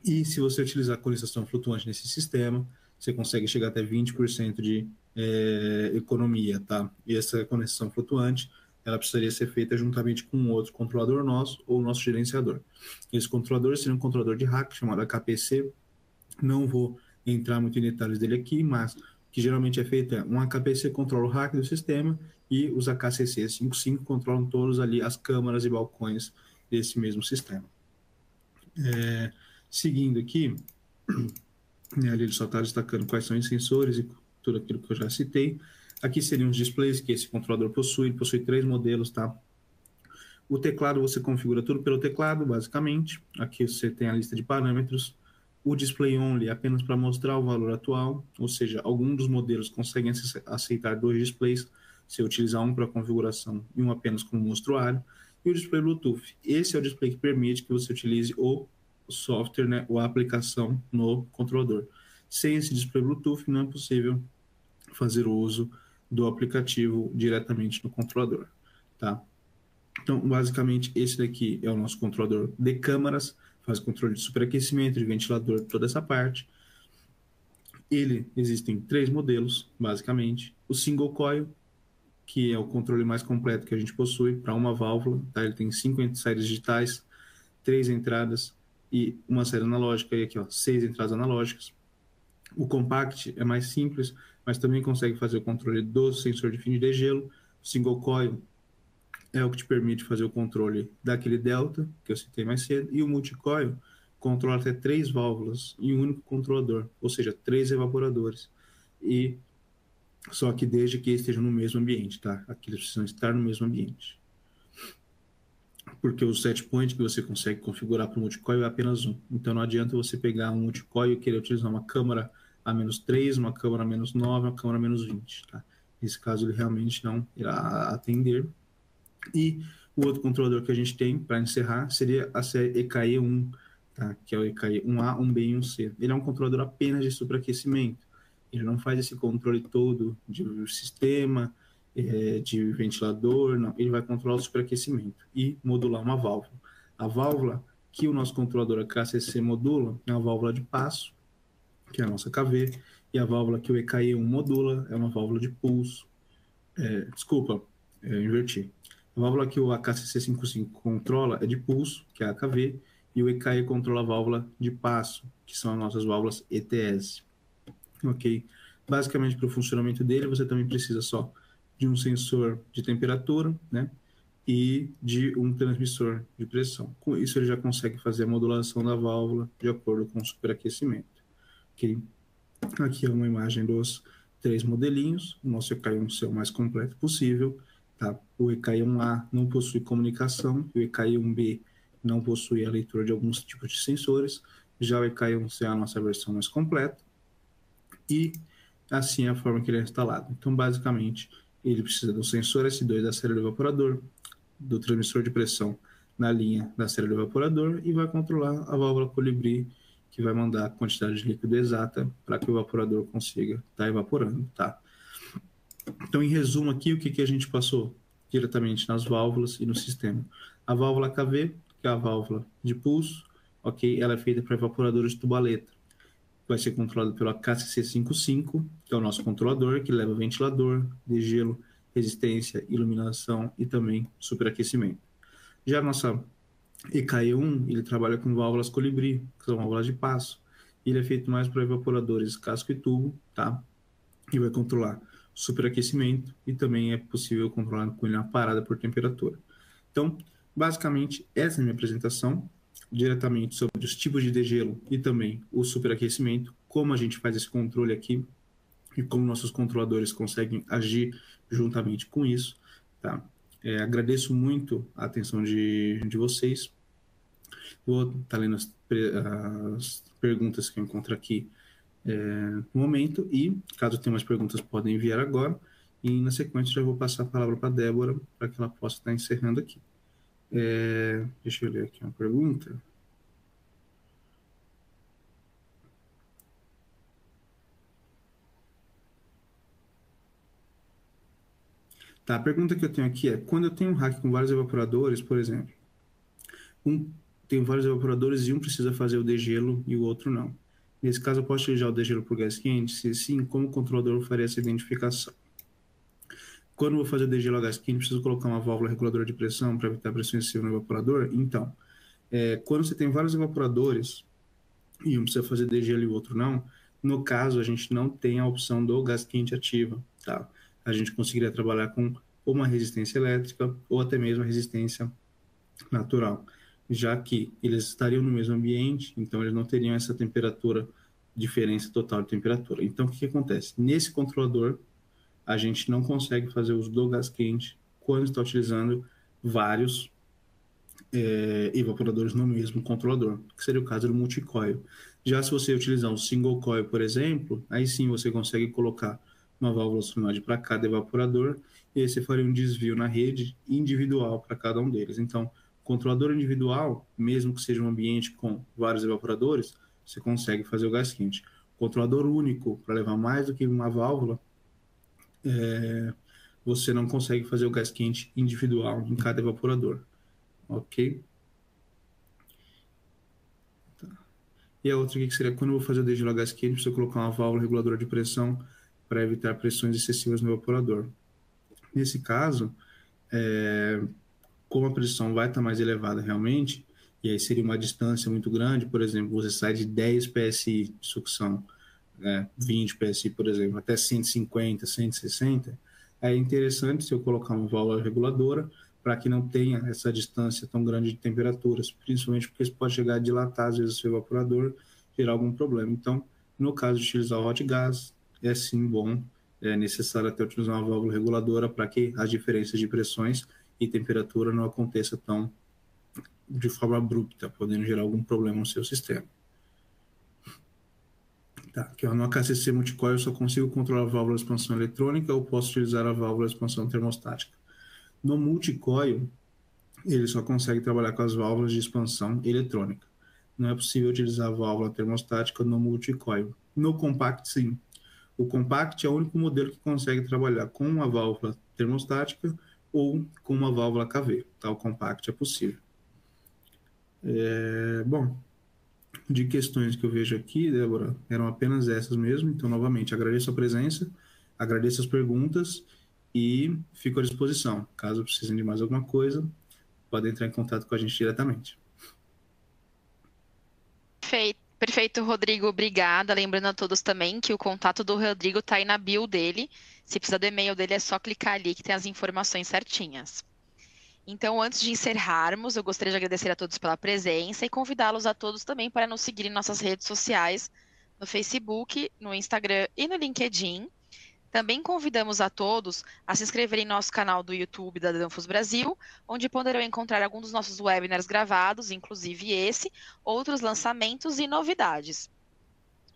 E se você utilizar a condensação flutuante nesse sistema, você consegue chegar até 20% de economia, tá? E essa condensação flutuante, ela precisaria ser feita juntamente com um outro controlador nosso ou nosso gerenciador. Esse controlador seria um controlador de rack chamado HPC. Não vou entrar muito em detalhes dele aqui, mas o que geralmente é feito é um HPC controla o rack do sistema e os AKCC 55 controlam todos ali as câmaras e balcões desse mesmo sistema. Seguindo aqui, né, ali ele só está destacando quais são os sensores e tudo aquilo que eu já citei. Aqui seriam os displays que esse controlador possui. Ele possui 3 modelos, tá? O teclado você configura tudo pelo teclado, basicamente. Aqui você tem a lista de parâmetros. O display only é apenas para mostrar o valor atual, ou seja, alguns dos modelos conseguem aceitar 2 displays, se eu utilizar um para configuração e um apenas como mostruário. E o display Bluetooth. Esse é o display que permite que você utilize o software, né, ou a aplicação no controlador. Sem esse display Bluetooth não é possível fazer o uso do aplicativo diretamente no controlador, tá? Então, basicamente, esse daqui é o nosso controlador de câmaras, faz controle de superaquecimento, de ventilador, toda essa parte. Ele existem 3 modelos, basicamente. O single coil, que é o controle mais completo que a gente possui para uma válvula, tá? Ele tem 5 saídas digitais, 3 entradas e uma saída analógica, e aqui, ó, 6 entradas analógicas. O compact é mais simples, mas também consegue fazer o controle do sensor de fim de degelo. O single coil é o que te permite fazer o controle daquele delta, que eu citei mais cedo, e o multicoil controla até 3 válvulas em um único controlador, ou seja, 3 evaporadores. E só que desde que estejam no mesmo ambiente, tá? Aqui eles precisam estar no mesmo ambiente. Porque o set point que você consegue configurar para o multicoil é apenas um. Então não adianta você pegar um multicoil e querer utilizar uma câmara a -3, uma câmara a -9, uma câmara a -20, tá? Nesse caso ele realmente não irá atender. E o outro controlador que a gente tem, para encerrar, seria a série EKE1, tá? Que é o EKE 1A, 1B e 1C. Ele é um controlador apenas de superaquecimento. Ele não faz esse controle todo de sistema, de ventilador, não. Ele vai controlar o superaquecimento e modular uma válvula. A válvula que o nosso controlador AKCC modula é uma válvula de passo, que é a nossa KV, e a válvula que o EKE1 modula é uma válvula de pulso. Desculpa, inverti. A válvula que o AKCC55 controla é de pulso, que é a AKV, e o EKE controla a válvula de passo, que são as nossas válvulas ETS. Ok? Basicamente, para o funcionamento dele, você também precisa só de um sensor de temperatura, né? E de um transmissor de pressão. Com isso, ele já consegue fazer a modulação da válvula de acordo com o superaquecimento. Ok? Aqui é uma imagem dos 3 modelinhos. O nosso EKI1C é o mais completo possível. Tá? O EKI1A não possui comunicação, e o EKI1B não possui a leitura de alguns tipos de sensores. Já o EKI1C é a nossa versão mais completa. E assim é a forma que ele é instalado. Então, basicamente, ele precisa do sensor S2 da série do evaporador, do transmissor de pressão na linha da série do evaporador e vai controlar a válvula colibri, que vai mandar a quantidade de líquido exata para que o evaporador consiga estar evaporando, tá? Então, em resumo aqui, o que a gente passou diretamente nas válvulas e no sistema? A válvula KV, que é a válvula de pulso, ok? Ela é feita para evaporadores de tubaleta. Vai ser controlado pelo KCC55, que é o nosso controlador, que leva ventilador, degelo, resistência, iluminação e também superaquecimento. Já a nossa EKE1, ele trabalha com válvulas colibri, que são válvulas de passo. Ele é feito mais para evaporadores casco e tubo, tá? E vai controlar superaquecimento e também é possível controlar com ele uma parada por temperatura. Então, basicamente, essa é a minha apresentação, diretamente sobre os tipos de degelo e também o superaquecimento, como a gente faz esse controle aqui e como nossos controladores conseguem agir juntamente com isso, tá? Agradeço muito a atenção de vocês. Vou estar lendo as perguntas que eu encontro aqui no momento e, caso tenha mais perguntas, podem enviar agora. E, na sequência, já vou passar a palavra para a Débora para que ela possa estar encerrando aqui. Deixa eu ler aqui uma pergunta. Tá, a pergunta que eu tenho aqui é, quando eu tenho um rack com vários evaporadores, por exemplo, tem vários evaporadores e um precisa fazer o degelo e o outro não. Nesse caso, eu posso utilizar o degelo por gás quente? Se sim, como o controlador faria essa identificação? Quando eu vou fazer o degelo a gás quente, preciso colocar uma válvula reguladora de pressão para evitar pressão excessiva no evaporador? Então, quando você tem vários evaporadores e um precisa fazer degelo e o outro não, no caso, a gente não tem a opção do gás quente ativa, tá? A gente conseguiria trabalhar com uma resistência elétrica ou até mesmo a resistência natural, já que eles estariam no mesmo ambiente, então eles não teriam essa temperatura, diferença total de temperatura. Então, o que acontece? Nesse controlador, a gente não consegue fazer uso do gás quente quando está utilizando vários evaporadores no mesmo controlador, que seria o caso do multicoil. Já se você utilizar um single coil, por exemplo, aí sim você consegue colocar uma válvula solenoide para cada evaporador e aí você faria um desvio na rede individual para cada um deles. Então, controlador individual, mesmo que seja um ambiente com vários evaporadores, você consegue fazer o gás quente. Controlador único, para levar mais do que uma válvula, você não consegue fazer o gás quente individual em cada evaporador. Ok? Tá. E a outra aqui que seria, quando eu vou fazer o degelo a gás quente, preciso colocar uma válvula reguladora de pressão para evitar pressões excessivas no evaporador. Nesse caso, como a pressão vai estar mais elevada realmente, e aí seria uma distância muito grande, por exemplo, você sai de 10 PSI de sucção, 20 PSI, por exemplo, até 150, 160, é interessante se eu colocar uma válvula reguladora para que não tenha essa distância tão grande de temperaturas, principalmente porque isso pode chegar a dilatar, às vezes, o seu evaporador, gerar algum problema. Então, no caso de utilizar o hot gas, é sim bom, é necessário até utilizar uma válvula reguladora para que as diferenças de pressões e temperatura não aconteça tão de forma abrupta, podendo gerar algum problema no seu sistema. Tá, aqui, ó, no AKCC multicoil eu só consigo controlar a válvula de expansão eletrônica ou posso utilizar a válvula de expansão termostática. No multicoil, ele só consegue trabalhar com as válvulas de expansão eletrônica. Não é possível utilizar a válvula termostática no multicoil. No compact, sim. O compact é o único modelo que consegue trabalhar com uma válvula termostática ou com uma válvula KV. Tá? O compact é possível. Bom, de questões que eu vejo aqui, Débora, eram apenas essas mesmo. Então, novamente, agradeço a presença, agradeço as perguntas e fico à disposição. Caso precisem de mais alguma coisa, podem entrar em contato com a gente diretamente. Perfeito, Rodrigo, obrigada. Lembrando a todos também que o contato do Rodrigo está aí na bio dele. Se precisar do e-mail dele, é só clicar ali que tem as informações certinhas. Então, antes de encerrarmos, eu gostaria de agradecer a todos pela presença e convidá-los a todos também para nos seguir em nossas redes sociais, no Facebook, no Instagram e no LinkedIn. Também convidamos a todos a se inscreverem em nosso canal do YouTube da Danfoss Brasil, onde poderão encontrar alguns dos nossos webinars gravados, inclusive esse, outros lançamentos e novidades.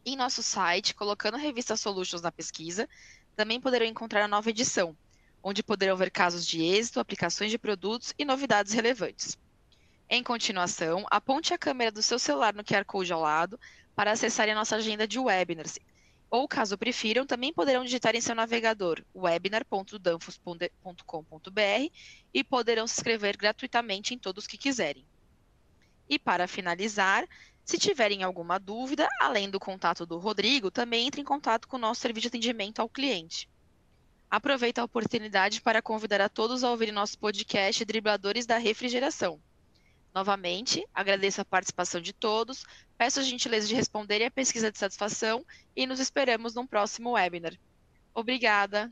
Em nosso site, colocando a revista Solutions na pesquisa, também poderão encontrar a nova edição, onde poderão ver casos de êxito, aplicações de produtos e novidades relevantes. Em continuação, aponte a câmera do seu celular no QR Code ao lado para acessar a nossa agenda de webinars. Ou, caso prefiram, também poderão digitar em seu navegador webinar.danfoss.com.br e poderão se inscrever gratuitamente em todos que quiserem. E para finalizar, se tiverem alguma dúvida, além do contato do Rodrigo, também entre em contato com o nosso serviço de atendimento ao cliente. Aproveito a oportunidade para convidar a todos a ouvirem nosso podcast Dribladores da Refrigeração. Novamente, agradeço a participação de todos, peço a gentileza de responderem a pesquisa de satisfação e nos esperamos num próximo webinar. Obrigada!